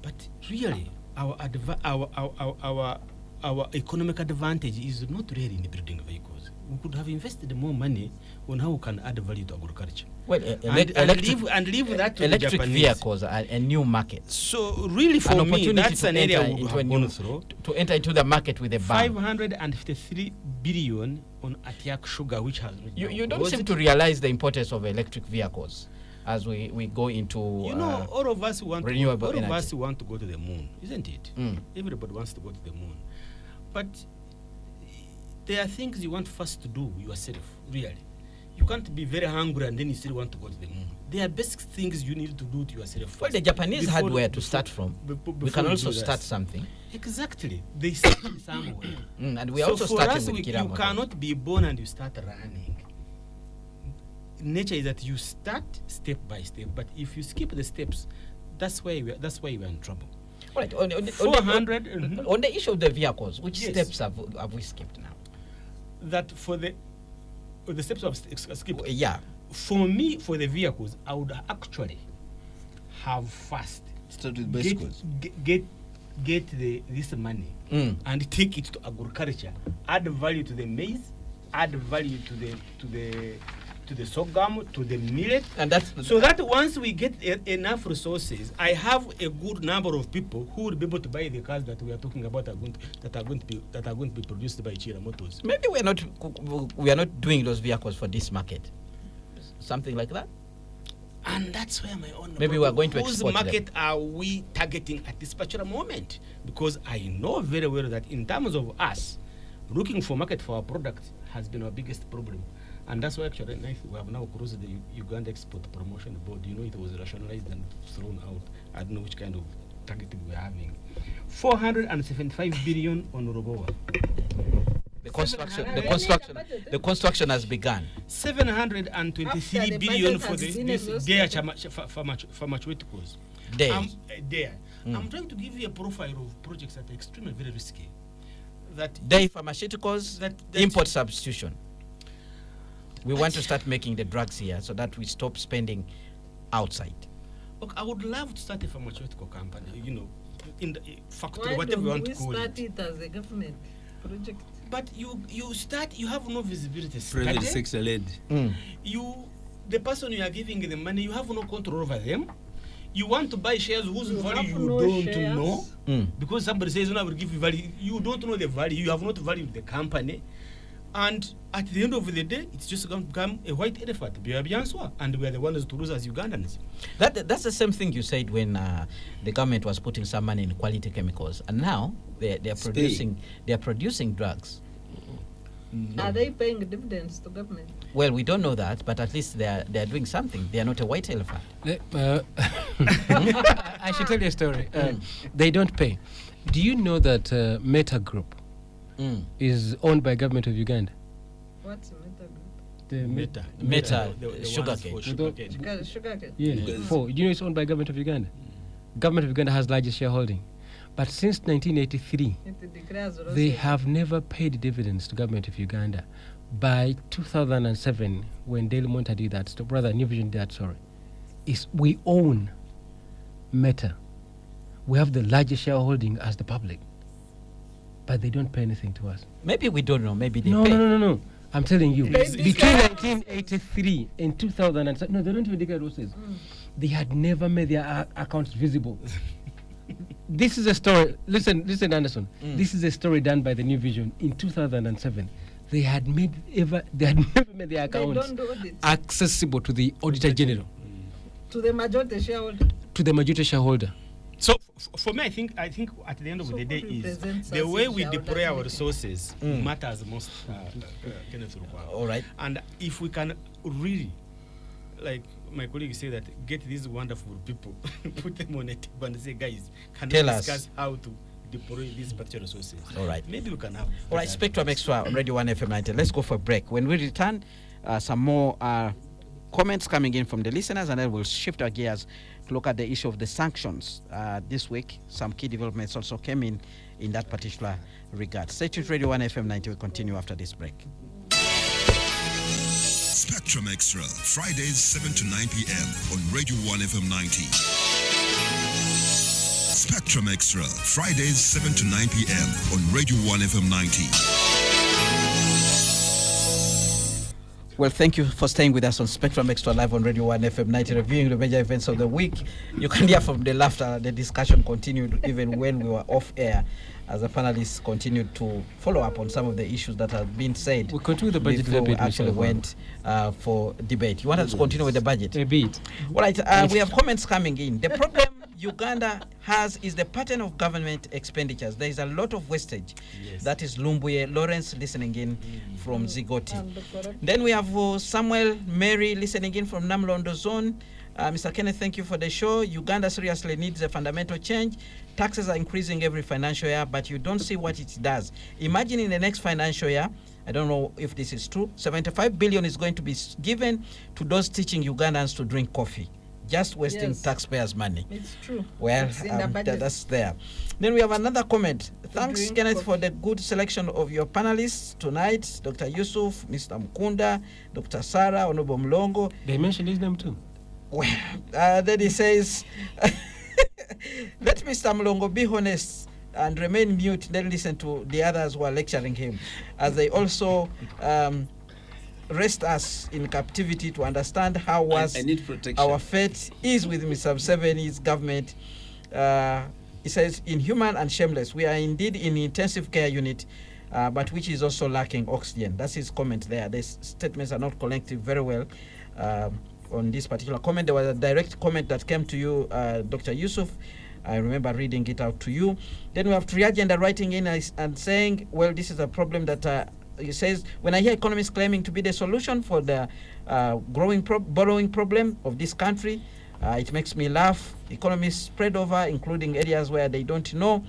But really, our economic advantage is not really in building vehicles. We could have invested more money on how we can add value to agriculture. Well, and leave that to the electric Japanese. vehicles are a new market. So really, for me, opportunity that's to an area enter we into have a gone new through. to enter into the market with a bang. 553 billion on Atiak sugar, which has not You been don't closed. seem to realize the importance of electric vehicles as we go into You know, all of us want renewable to go, all energy. of us want to go to the moon, isn't it? Mm. Everybody wants to go to the moon, but there are things you want first to do yourself. Really, you can't be very hungry and then you still want to go to the moon. There are basic things you need to do to yourself first. Well, the Japanese before- hardware to before- start from. before We can you also do that. start something. Exactly, they start somewhere. And we So also for started us, with you Kiramoto. cannot be born and you start running. Nature is that you start step by step, but if you skip the steps, that's why we're in trouble. Right. On 400 on the issue of the vehicles, which Yes. steps have we skipped now? That for the steps of skip. Yeah. For me, for the vehicles, I would actually have first Start with bicycles. get this money Mm. and take it to agriculture, add value to the maize, add value to the sorghum, to the millet, And that's so that once we get enough resources, I have a good number of people who will be able to buy the cars that we are talking about that are going to be produced by Xtra Motors. maybe we are not doing those vehicles for this market. Something like that. And that's where my own Maybe we are going to whose export them. market are we targeting at this particular moment? Because I know very well that in terms of us looking for market for our product has been our biggest problem. And that's why actually we have now closed the Uganda Export Promotion Board. You know, it was rationalized and thrown out. I don't know which kind of targeting we're having. 475 billion on Roboa. The construction has begun. 723 After the billion budget for has this been Dare exhausted. pharmaceuticals. Day. I'm trying to give you a profile of projects that are extremely very risky. That Day pharmaceuticals, that import substitution. We want to start making the drugs here so that we stop spending outside. Look, I would love to start a pharmaceutical company. You know, in the factory, Why whatever don't you want we to call start it. it as a government project? But you start, you have no visibility. Private Study. sector led. The person you are giving the money, you have no control over them. You want to buy shares whose You value have you no don't shares. know, because somebody says, "No, I will give you value." You don't know the value. You have not valued the company, and at the end of the day, it's just going to become a white elephant. And we are the ones to lose as Ugandans. That's the same thing you said when the government was putting some money in quality chemicals, and now they are producing drugs. Are they paying dividends to government? Well, we don't know that, but at least they are doing something. They are not a white elephant. I should tell you a story. They don't pay. Do you know that Meta Group is owned by government of Uganda? What's a meta group? The Meta, the sugar ones cane. for sugarcane. Sugarcane. Yeah. Do you know it's owned by government of Uganda? Government of Uganda has largest shareholding, but since 1983, It declares they losses. have never paid dividends to government of Uganda. By 2007, when Daily Monitor did that, New Vision did that, sorry, we own Meta. We have the largest shareholding as the public, but they don't pay anything to us. Maybe we don't know. Maybe they No, pay. no. I'm telling you, They between declare 1983 and 2007, no, they don't even declare losses. They had never made their accounts visible. This is a story. Listen, Anderson. This is a story done by the New Vision in 2007. They had never made their accounts don't do audits. accessible to the Auditor General, To the majority shareholder. to the majority shareholder. So for me, I think at the end of So the day what is represents the us way in we shareholders deploy our meeting? resources matters most. Kenneth Rukwa. All right. And if we can really, like my colleague said, that get these wonderful people, put them on a table and say, guys, can we Tell us. discuss how to deploy these particular resources. All right. Maybe we can have. All right, Spectrum Extra on Radio 1 FM 90. Let's go for a break. When we return, some more comments coming in from the listeners, and then we'll shift our gears to look at the issue of the sanctions. This week, some key developments also came in that particular regard. Stay tuned, Radio 1 FM 90. We'll continue after this break. Spectrum Extra, Fridays 7 to 9 p.m. on Radio 1 FM 90. Spectrum Extra, Fridays 7 to 9 p.m. on Radio 1 FM 90. Well, thank you for staying with us on Spectrum Extra live on Radio 1 FM 90, reviewing the major events of the week. You can hear from the laughter. The discussion continued even when we were off air, as the panelists continued to follow up on some of the issues that have been said. We'll continue the budget before a we bit, actually Michelle. went for debate. You want us to continue with the budget? A bit. All right, we have comments coming in. The problem Uganda has is the pattern of government expenditures. There is a lot of wastage. Yes. That is Lumbuye Lawrence listening in from Zigoti. Then we have Samuel Mary listening in from Namlondo Zone. Mr. Kenneth, thank you for the show. Uganda seriously needs a fundamental change. Taxes are increasing every financial year, but you don't see what it does. Imagine in the next financial year, I don't know if this is true, 75 billion is going to be given to those teaching Ugandans to drink coffee. Just wasting Yes. taxpayers' money. It's true. Well, It's in the budget. that's there. Then we have another comment. Thanks, drink Kenneth, coffee. for the good selection of your panelists tonight. Dr. Yusuf, Mr. Mukunda, Dr. Sarah, Honorable Mlongo. They mentioned his name too. Well, then he says, let Mr. Mlongo be honest and remain mute, then listen to the others who are lecturing him, as they also rest us in captivity to understand how was I need protection. our fate is with Mr. Museveni's government. He says, inhuman and shameless. We are indeed in intensive care unit, but which is also lacking oxygen. That's his comment there. The statements are not collected very well on this particular comment. There was a direct comment that came to you, Dr. Yusuf. I remember reading it out to you. Then we have Triagenda writing in and saying, well, this is a problem that he says, when I hear economists claiming to be the solution for the growing borrowing problem of this country, it makes me laugh. Economists spread over, including areas where they don't know,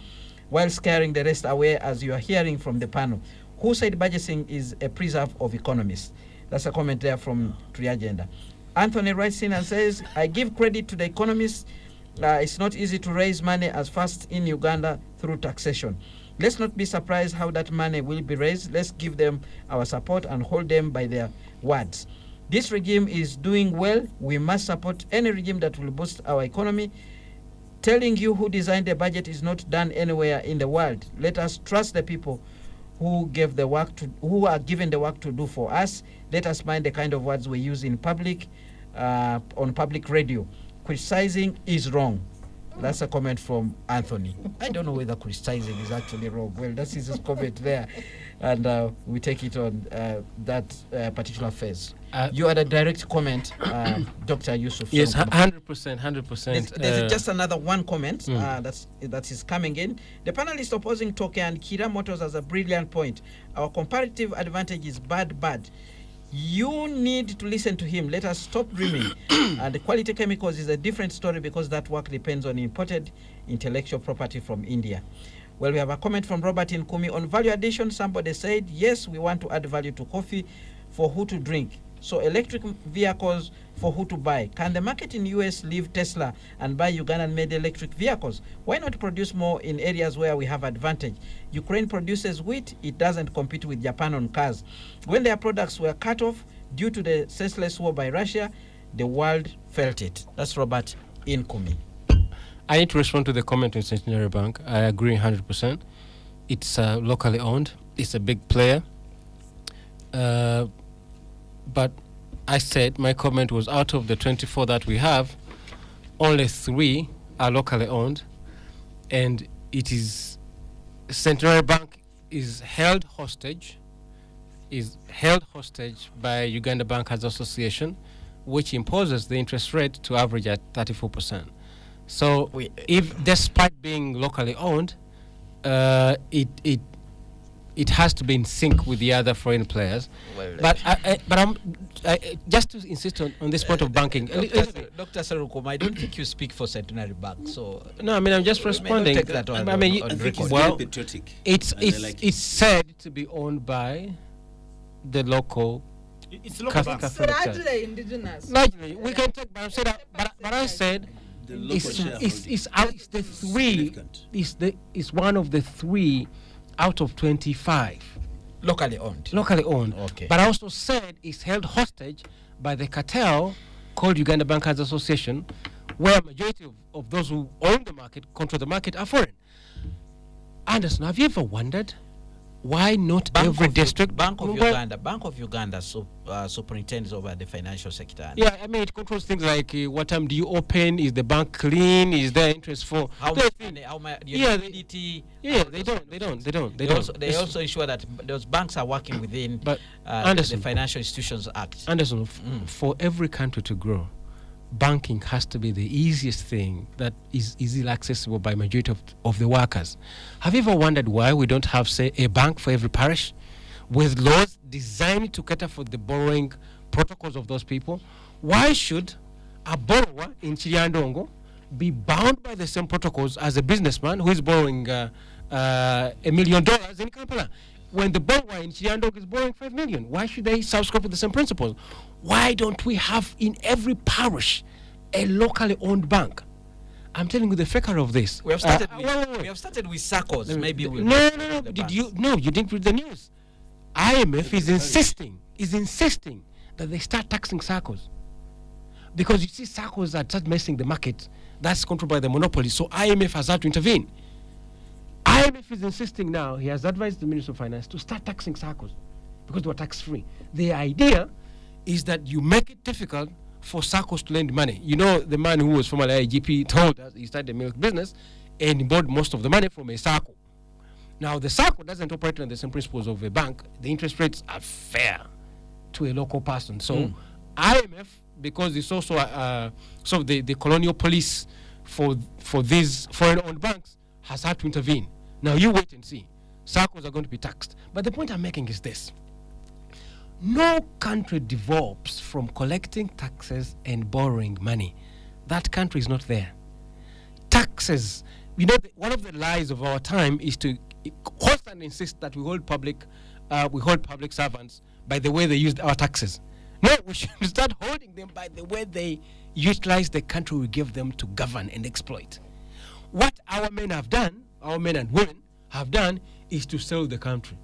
while scaring the rest away, as you are hearing from the panel. Who said budgeting is a preserve of economists? That's a comment there from Triagenda. Anthony writes in and says, I give credit to the economists. It's not easy to raise money as fast in Uganda through taxation. Let's not be surprised how that money will be raised. Let's give them our support and hold them by their words. This regime is doing well. We must support any regime that will boost our economy. Telling you who designed the budget is not done anywhere in the world. Let us trust the people who gave the work to, who are given the work to do for us. Let us mind the kind of words we use in public, on public radio. Criticizing is wrong. That's a comment from Anthony. I don't know whether criticizing is actually wrong. Well, that's his comment there. And we take it on that particular phase. You had a direct comment, Dr. Yusuf. Yes, Sonko. 100%. There's just another one comment that is coming in. The panelist opposing Toke and Kira Motors has a brilliant point. Our comparative advantage is bad. You need to listen to him. Let us stop dreaming. And the quality chemicals is a different story because that work depends on imported intellectual property from India. Well, we have a comment from Robert in Kumi on value addition. Somebody said, yes, we want to add value to coffee for who to drink. So electric vehicles for who to buy. Can the market in US leave Tesla and buy Ugandan-made electric vehicles? Why not produce more in areas where we have advantage? Ukraine produces wheat. It doesn't compete with Japan on cars. When their products were cut off due to the senseless war by Russia, the world felt it. That's Robert in Kumi. I need to respond to the comment on Centenary Bank. I agree 100%. It's locally owned. It's a big player. But I said my comment was out of the 24 that we have, only 3 are locally owned, and it is Centenary Bank is held hostage by Uganda Bankers Association, which imposes the interest rate to average at 34%. So if despite being locally owned, it it has to be in sync with the other foreign players. But I'm just to insist on this point of banking. Dr. Sarukum, I don't think you speak for Centenary Bank, so no, I mean I'm just responding. Take that on, I mean, on record. well, it's said to be owned by the local. It's local banks. Largely indigenous. Largely, we can take, but I said it's one of the 3 out of 25 Locally owned. Okay. But I also said it's held hostage by the cartel called Uganda Bankers Association, where majority of those who own the market, control the market, are foreign. Anderson, have you ever wondered why not every district? Bank of Uganda superintends over the financial sector. Yeah, I mean it controls things like what time do you open? Is the bank clean? Is there interest for liquidity? Yeah, they don't. They also ensure that those banks are working within the Financial Institutions Act. Anderson, for every country to grow, banking has to be the easiest thing that is easily accessible by majority of the workers. Have you ever wondered why we don't have, say, a bank for every parish with laws designed to cater for the borrowing protocols of those people? Why should a borrower in Chiriandongo be bound by the same protocols as a businessman who is borrowing $1 million in Kampala? When the borrower in Chiriandongo is borrowing $5 million, why should they subscribe to the same principles? Why don't we have in every parish a locally owned bank? I'm telling you the faker of this. We have started with SACCOs. Maybe we'll No, you didn't read the news. IMF is insisting that they start taxing SACCOs. Because you see SACCOs are just messing the market. That's controlled by the monopoly. So IMF has had to intervene. IMF is insisting now, he has advised the Minister of Finance to start taxing SACCOs because they were tax-free. The idea is that you make it difficult for SACCOs to lend money. You know, the man who was formerly IGP told us he started a milk business and he bought most of the money from a SACCO. Now, the SACCO doesn't operate on the same principles of a bank. The interest rates are fair to a local person. So IMF, because it's also the colonial police for these foreign-owned banks, has had to intervene. Now, you wait and see. SACCOs are going to be taxed. But the point I'm making is this. No country develops from collecting taxes and borrowing money. That country is not there. Taxes, you know, one of the lies of our time is to constantly insist that we hold public servants by the way they use our taxes. No, we should start holding them by the way they utilize the country we give them to govern and exploit. What our men and women have done is to sell the country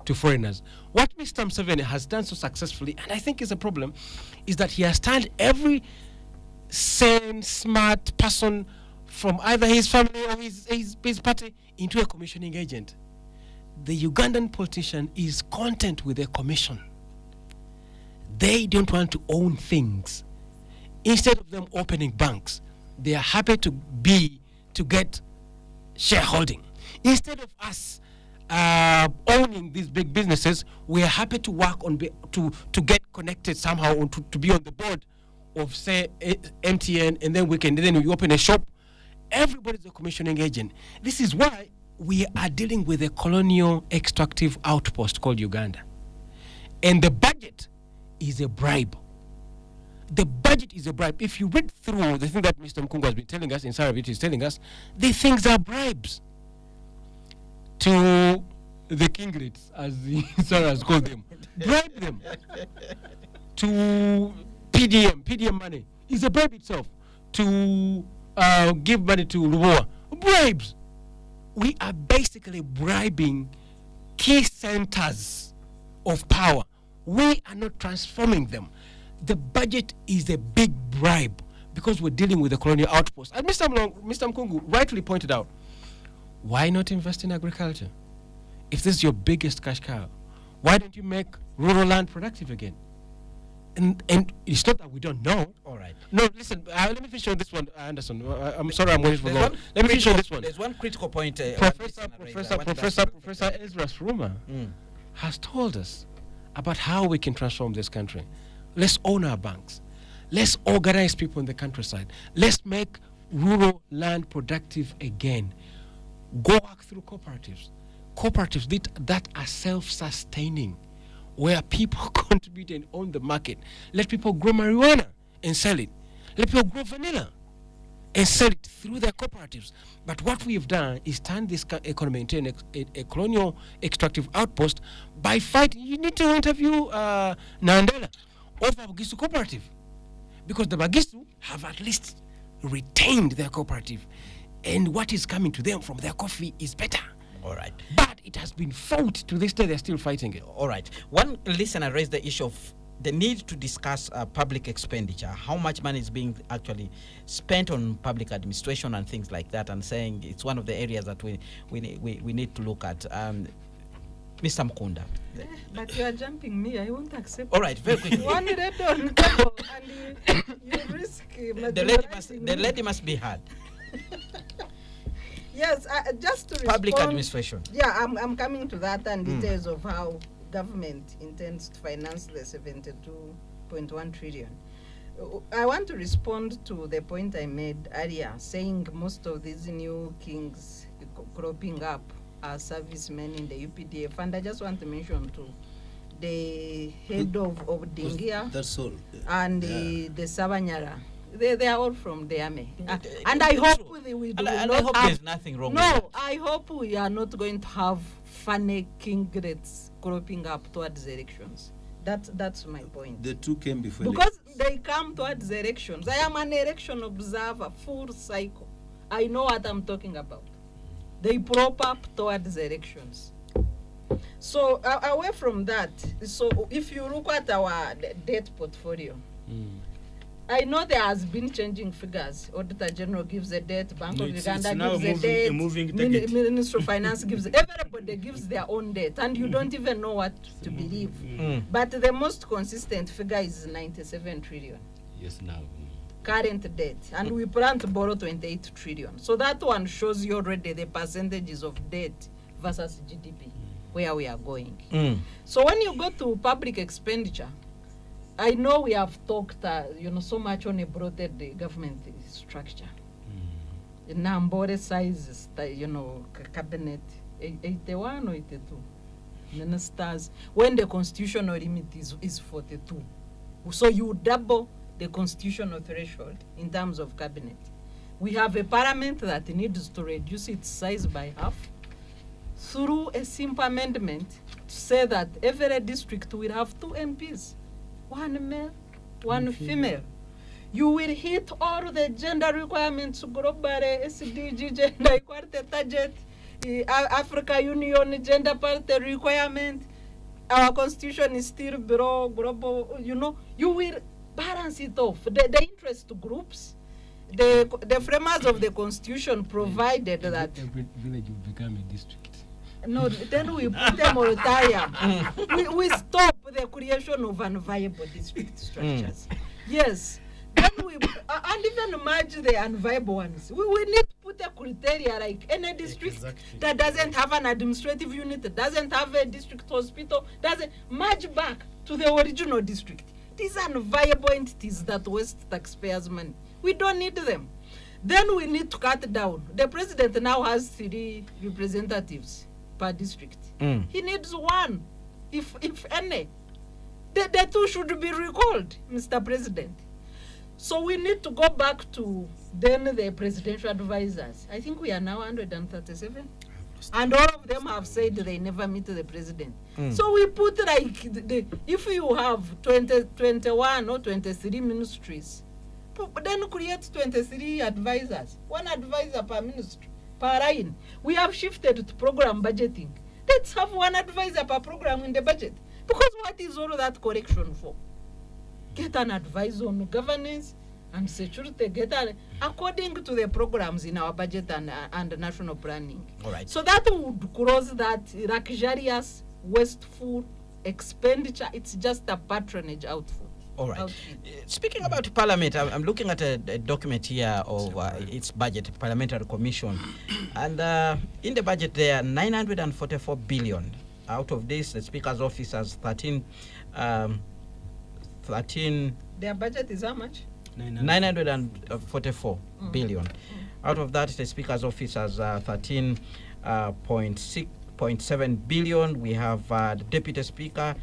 to foreigners. What Mr. Museveni has done so successfully, and I think is a problem, is that he has turned every sane, smart person from either his family or his party into a commissioning agent. The Ugandan politician is content with a commission. They don't want to own things. Instead of them opening banks, they are happy to get shareholding. Instead of us owning these big businesses, we are happy to work to get connected somehow or to be on the board of, say, MTN, and then we open a shop. Everybody's a commissioning agent. This is why we are dealing with a colonial extractive outpost called Uganda. And the budget is a bribe. The budget is a bribe. If you read through the thing that Mr. Mkungu has been telling us, in Sarabit is telling us, the things are bribes to the kinglets, as Sarah has called them. Bribe them to PDM money is a bribe itself. To give money to Lubowa, bribes. We are basically bribing key centers of power. We are not transforming them. The budget is a big bribe because we're dealing with the colonial outpost. And Mr. Mkungu rightly pointed out, why not invest in agriculture? If this is your biggest cash cow, why don't you make rural land productive again? And it's not that we don't know. All right. No, listen, let me finish on this one, Anderson. I'm sorry I'm waiting for long. Let me finish on this one. There's one critical point. Professor Ezra Sruma has told us about how we can transform this country. Let's own our banks. Let's organize people in the countryside. Let's make rural land productive again. Go work through cooperatives. cooperatives that are self-sustaining, where people contribute and own the market. Let people grow marijuana and sell it. Let people grow vanilla and sell it through their cooperatives. But what we've done is turn this economy into a colonial extractive outpost by fighting. You need to interview Nandela of Bagisu cooperative, because the Bagisu have at least retained their cooperative, and what is coming to them from their coffee is better. All right. But it has been fought to this day. They're still fighting it. All right. One listener raised the issue of the need to discuss public expenditure, how much money is being actually spent on public administration and things like that, and saying it's one of the areas that we need to look at. Mr. Mkunda. But you are jumping me. I won't accept. All right, very quickly. One red on table and you risk the lady must be heard. Yes, just to Public respond, administration. Yeah, I'm coming to that and details of how government intends to finance the 72.1 trillion. I want to respond to the point I made earlier, saying most of these new kings cropping up are servicemen in the UPDF, and I just want to mention too the head of Dingia. That's all. And the Savanyara. They are all from the army. And I hope we do and not I hope have, there's nothing wrong with no, that. I hope we are not going to have funny kinglets cropping up towards the elections. That's my point. The two came before. Because they come towards the elections. I am an election observer, full cycle. I know what I'm talking about. They prop up towards the elections. So away from that, so if you look at our debt portfolio, I know there has been changing figures. Auditor General gives a debt, Bank of Uganda gives a debt, Ministry of Finance gives everybody gives their own debt, and you don't even know what to believe. But the most consistent figure is 97 trillion. Yes, now. Current debt, and we plan to borrow 28 trillion. So that one shows you already the percentages of debt versus GDP, where we are going. So when you go to public expenditure, I know we have talked, so much on a broadened government structure. The number sizes, cabinet, 81 or 82 ministers, when the constitutional limit is 42. So you double the constitutional threshold in terms of cabinet. We have a parliament that needs to reduce its size by half through a simple amendment to say that every district will have 2 MPs. One male, one female. You will hit all the gender requirements globally, SDG gender equality target, Africa Union gender parity requirement. Our constitution is still below global, you will balance it off. The interest groups, the framers of the constitution provided that Every village will become a district. No, then we put a moratorium. we stop the creation of unviable district structures. Yes. Then we and even merge the unviable ones. We need to put a criteria like any district that doesn't have an administrative unit, doesn't have a district hospital, doesn't merge back to the original district. These are unviable entities that waste taxpayers' money. We don't need them. Then we need to cut down. The president now has 3 representatives per district. He needs 1, if any. The 2 should be recalled, Mr. President. So we need to go back to then the presidential advisors. I think we are now 137. And all of them have said they never meet the president. So we put if you have 21 or 23 ministries, then create 23 advisors, 1 advisor per ministry. We have shifted to program budgeting. Let's have 1 advisor per program in the budget. Because what is all that correction for? Get an advisor on governance and security, according to the programs in our budget and national planning. All right. So that would close that luxurious, wasteful expenditure. It's just a patronage outfit. All right. Speaking about Parliament, I'm looking at a document here of its budget, Parliamentary Commission. And in the budget, there are 944 billion. Out of this, the Speaker's Office has 13. Their budget is how much? 944 billion. Out of that, the Speaker's Office has 13.6 10.7 billion. We have the Deputy Speaker,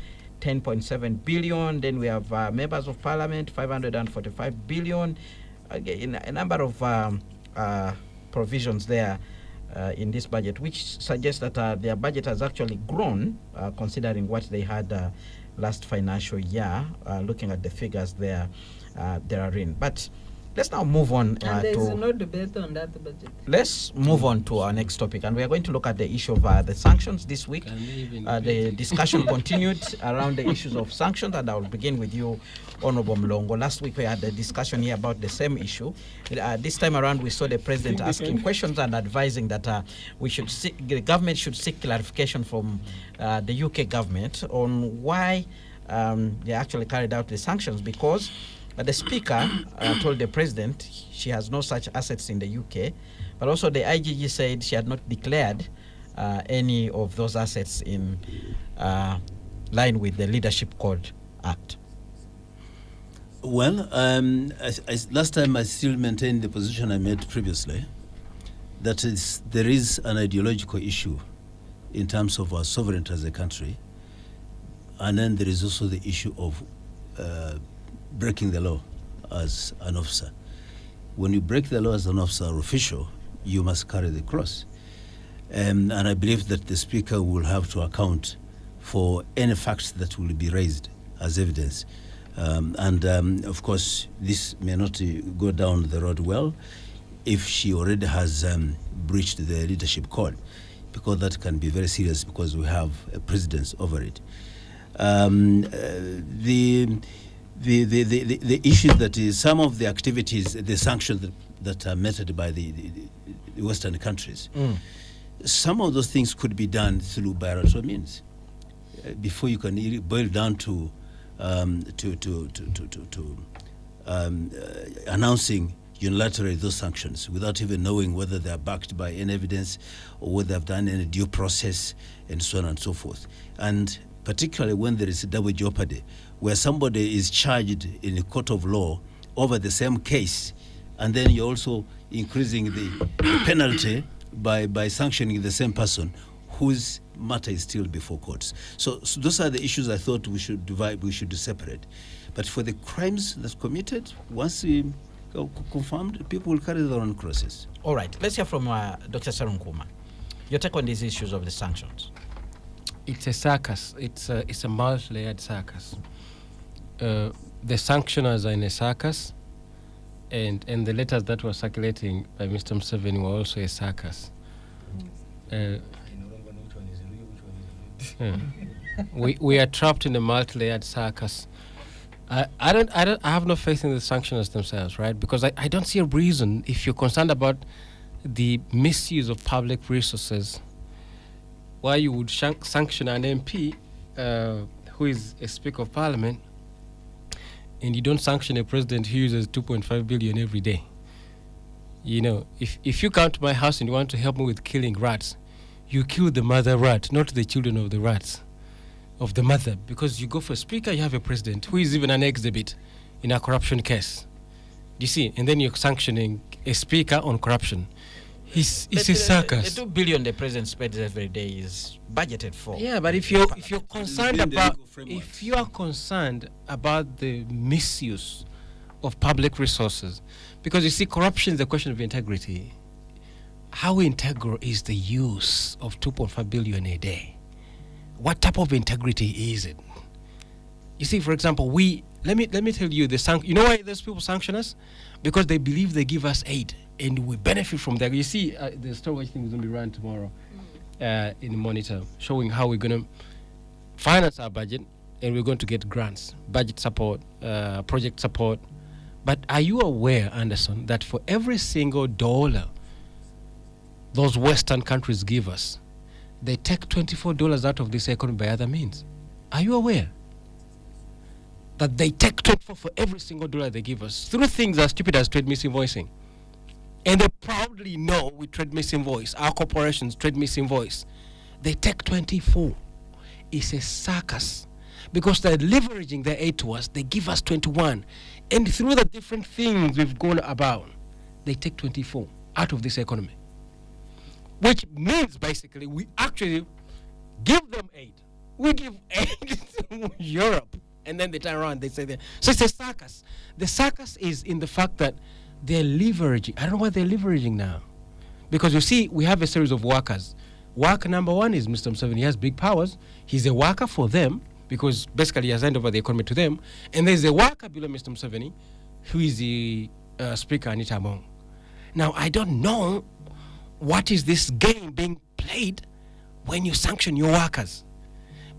10.7 billion. Then we have members of Parliament, 545 billion. Again, a number of provisions there in this budget, which suggests that their budget has actually grown, considering what they had last financial year, looking at the figures there therein. But let's now move on And there is no debate on that budget. let's move on to our next topic, and we are going to look at the issue of the sanctions this week. The discussion continued around the issues of sanctions, and I will begin with you, Honorable Mlongo. Last week we had a discussion here about the same issue. This time around we saw the president asking questions and advising that the government should seek clarification from the UK government on why they actually carried out the sanctions, because the speaker told the president she has no such assets in the UK, but also the IGG said she had not declared any of those assets in line with the Leadership Code Act. Well, last time I still maintained the position I made previously, that there is an ideological issue in terms of our sovereignty as a country, and then there is also the issue of breaking the law as an officer. When you break the law as an officer or official, you must carry the cross. And I believe that the Speaker will have to account for any facts that will be raised as evidence. Of course, this may not go down the road well if she already has breached the leadership code, because that can be very serious, because we have a precedence over it. The issue that is some of the activities, the sanctions that are meted by the Western countries, some of those things could be done through bilateral means. Before you can boil down to announcing unilaterally those sanctions without even knowing whether they are backed by any evidence or whether they've done any due process, and so on and so forth. And particularly when there is a double jeopardy, where somebody is charged in a court of law over the same case, and then you're also increasing the penalty by sanctioning the same person whose matter is still before courts. So those are the issues I thought we should divide, we should separate. But for the crimes that's committed, once we confirmed, people will carry their own crosses. All right, let's hear from Dr. Sarunkuma. Your take on these issues of the sanctions. It's a circus. It's a multi-layered circus. The sanctioners are in a circus, and the letters that were circulating by Mr. Museveni were also a circus. We are trapped in a multi-layered circus. I have no faith in the sanctioners themselves, right? Because I don't see a reason, if you're concerned about the misuse of public resources, why you would sanction an MP who is a Speaker of Parliament, and you don't sanction a president who uses 2.5 billion every day. You know, if you come to my house and you want to help me with killing rats, you kill the mother rat, not the children of the rats, of the mother, because you go for a speaker, you have a president who is even an exhibit in a corruption case. You see, and then you're sanctioning a speaker on corruption. It's a circus. The 2 billion the president spends every day is budgeted for. Yeah, but if you're concerned about, if you are concerned about the misuse of public resources, because you see, corruption is a question of integrity. How integral is the use of 2.5 billion a day? What type of integrity is it? You see, for example, let me tell you you know why those people sanction us? Because they believe they give us aid and we benefit from that. You see, the story I think is going to be run tomorrow in the Monitor, showing how we're going to finance our budget and we're going to get grants, budget support, project support. But are you aware, Anderson, that for every single dollar those Western countries give us, they take $24 out of this economy by other means? Are you aware that they take 24 for every single dollar they give us through things as stupid as trade misinvoicing? And they proudly know we trade misinvoice. Our corporations trade misinvoice. They take 24. It's a circus because they're leveraging their aid to us. They give us 21. And through the different things we've gone about, they take 24 out of this economy. Which means basically we actually give them aid. We give aid to Europe, and then they turn around, they say that. So it's a circus. The circus is in the fact that they're leveraging. I don't know what they're leveraging now. Because you see, we have a series of workers. Worker number one is Mr. Museveni. He has big powers. He's a worker for them, because basically he has handed over the economy to them. And there's a worker below Mr. Museveni, who is the Speaker, ANITA AMONG. Now, I don't know what is this game being played when you sanction your workers.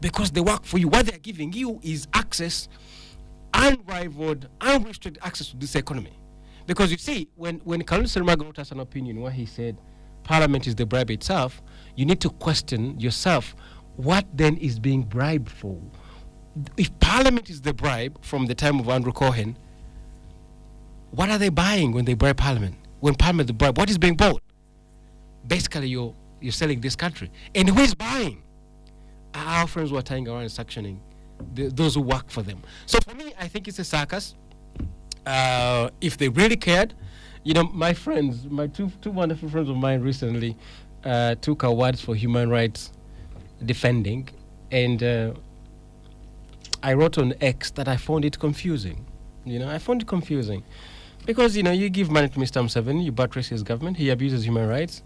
Because they work for you. What they're giving you is access, unrivaled, unrestricted access to this economy. Because you see, when Kalonzo Sermaga wrote us an opinion where he said Parliament is the bribe itself, you need to question yourself, what then is being bribed for? If Parliament is the bribe from the time of Andrew Cohen, what are they buying when they bribe Parliament? When Parliament is the bribe, what is being bought? Basically, you're selling this country. And who is buying? Our friends who are tying around and sanctioning those who work for them. So for me, I think it's a circus. If they really cared, my friends, my two wonderful friends of mine recently took awards for human rights defending, and I wrote on X that I found it confusing. I found it confusing because you give money to Mr. Museveni, you buttress his government, he abuses human rights,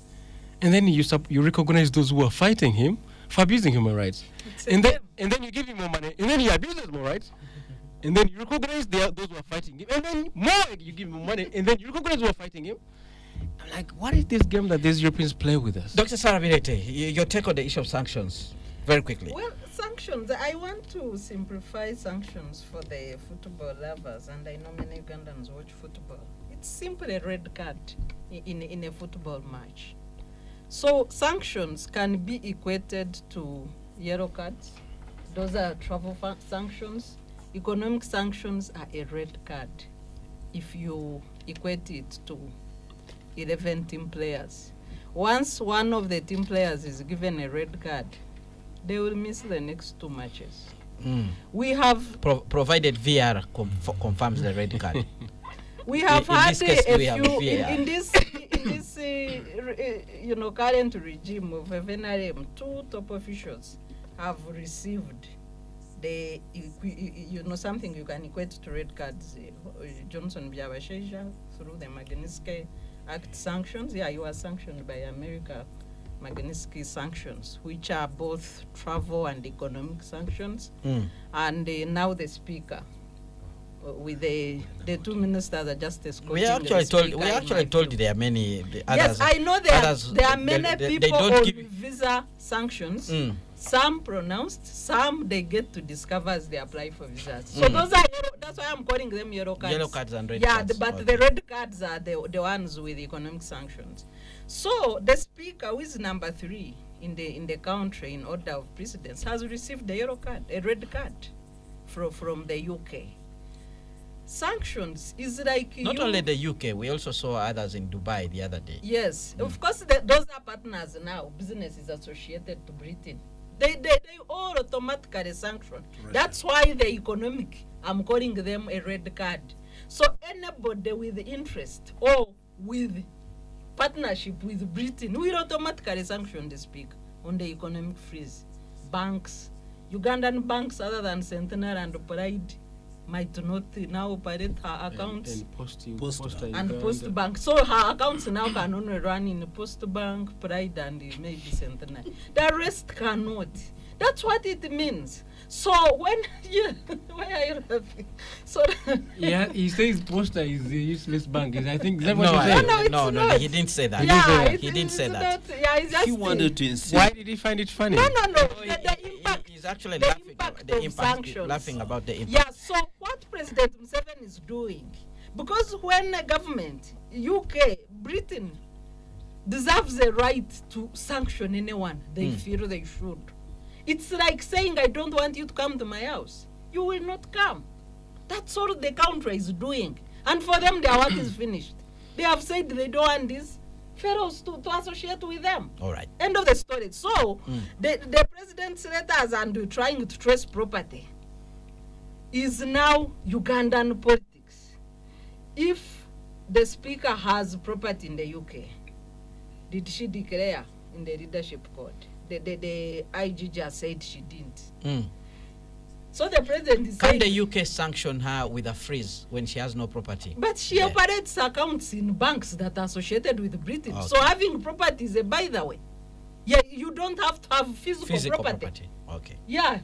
and then you recognize those who are fighting him for abusing human rights, and then you give him more money, and then he abuses more rights. And then you recognize those who are fighting him. And then more you give him money. And then you recognize who are fighting him. I'm like, what is this game that these Europeans play with us? Dr. Sarah Birete, your take on the issue of sanctions, very quickly. Well, sanctions, I want to simplify sanctions for the football lovers, and I know many Ugandans watch football. It's simply a red card in a football match. So sanctions can be equated to yellow cards. Those are travel sanctions. Economic sanctions are a red card if you equate it to 11 team players. Once one of the team players is given a red card, they will miss the next two matches. We have provided VR confirms the red card. We have had in this current regime of FNRM, two top officials have received something you can equate to red cards. Johnson Byabasheja through the Magnitsky Act sanctions. Yeah, you are sanctioned by America, Magnitsky sanctions, which are both travel and economic sanctions. And now the speaker, with the two ministers are just escorting. We actually told there are many. Yes, I know there are many people on visa sanctions. Some pronounced, some they get to discover as they apply for visas. So those are that's why I'm calling them yellow cards. Yellow cards and red cards. But the red cards are the ones with economic sanctions. So the speaker, who is number 3 in the country in order of precedence, has received a yellow card, a red card from the UK. Sanctions is like not only the UK, we also saw others in Dubai the other day. Yes, of course those are partners now. Business is associated to Britain. They all automatically sanction. Right. That's why the economic, I'm calling them a red card. So anybody with interest or with partnership with Britain will automatically sanction the speaker on the economic freeze. Banks, Ugandan banks other than Centenary and Pride might not now operate her accounts and Post Bank. So her accounts now can only run in Post Bank, Pride, and maybe Centenary. The rest cannot. That's what it means. So when why are you laughing? So yeah, he says Posta is a useless bank. I think no, he didn't say that. Yeah, he didn't say that. He wanted to insist. Why did he find it funny? No. The impact. He's actually the laughing impact about the of impact. Sanctions. Laughing about the impact. Yeah. So what President Museveni is doing, because when a government, UK, Britain, deserves the right to sanction anyone they feel they should. It's like saying, I don't want you to come to my house. You will not come. That's all the country is doing. And for them, their work is finished. They have said they don't want these fellows to associate with them. All right. End of the story. So, the president's letters and trying to trace property is now Ugandan politics. If the speaker has property in the UK, did she declare in the leadership code? the IG just said she didn't. Mm. So the president is Can saying, the UK sanction her with a freeze when she has no property? but she there? operates accounts in banks that are associated with Britain. Okay. So having property is a by the way. Yeah, you don't have to have physical property. Okay. Yeah.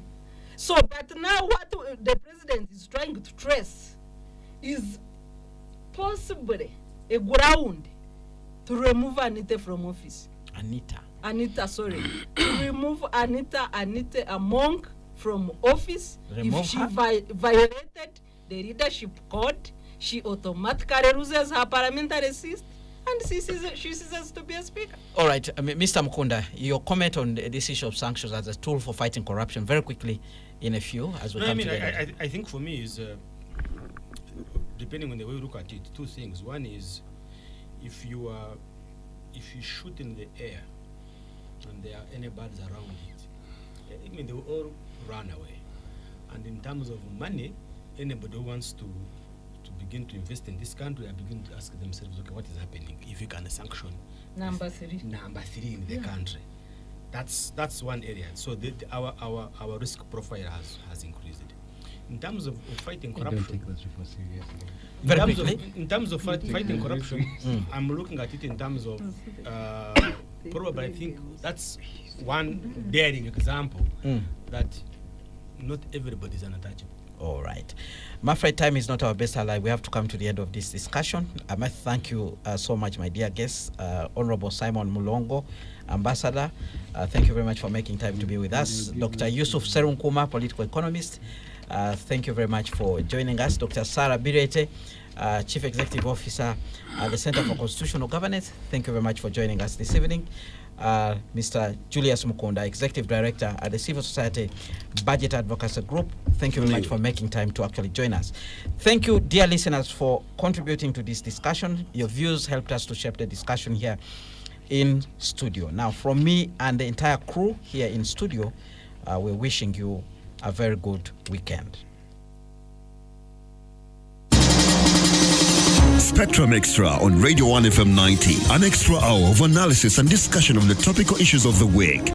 So, but now what the president is trying to trace is possibly a ground to remove Anita from office. Anita, sorry. To remove Anita Among from office. Remove if she her? violated the leadership code, she automatically loses her parliamentary seat and she ceases to be a speaker. All right, Mr. Mukunda, your comment on this issue of sanctions as a tool for fighting corruption, very quickly, in a few, as we No, come I mean, together. I think for me is, depending on the way you look at it, two things. One is, if you shoot in the air and there are any birds around it, I mean, they will all run away. And in terms of money, anybody who wants to begin to invest in this country are beginning to ask themselves, okay, what is happening if you can sanction Number three in the country? That's one area. So our risk profile has increased. In terms of fighting corruption, in terms of fighting corruption, I'm looking at it in terms of probably I think that's one daring example that not everybody is unattachable. All right. I'm afraid time is not our best ally. We have to come to the end of this discussion. I must thank you so much, my dear guests, Honorable Simon Mulongo, Ambassador. Thank you very much for making time to be with us. Dr. Yusuf Serunkuma, political economist. Thank you very much for joining us. Dr. Sarah Birete, Chief Executive Officer at the Center for Constitutional Governance. Thank you very much for joining us this evening. Mr. Julius Mukunda, Executive Director at the Civil Society Budget Advocacy Group. Thank you very much for making time to actually join us. Thank you, dear listeners, for contributing to this discussion. Your views helped us to shape the discussion here in studio. Now, from me and the entire crew here in studio, we're wishing you a very good weekend. Spectrum Xtra on Radio 1 FM 90. An extra hour of analysis and discussion of the topical issues of the week.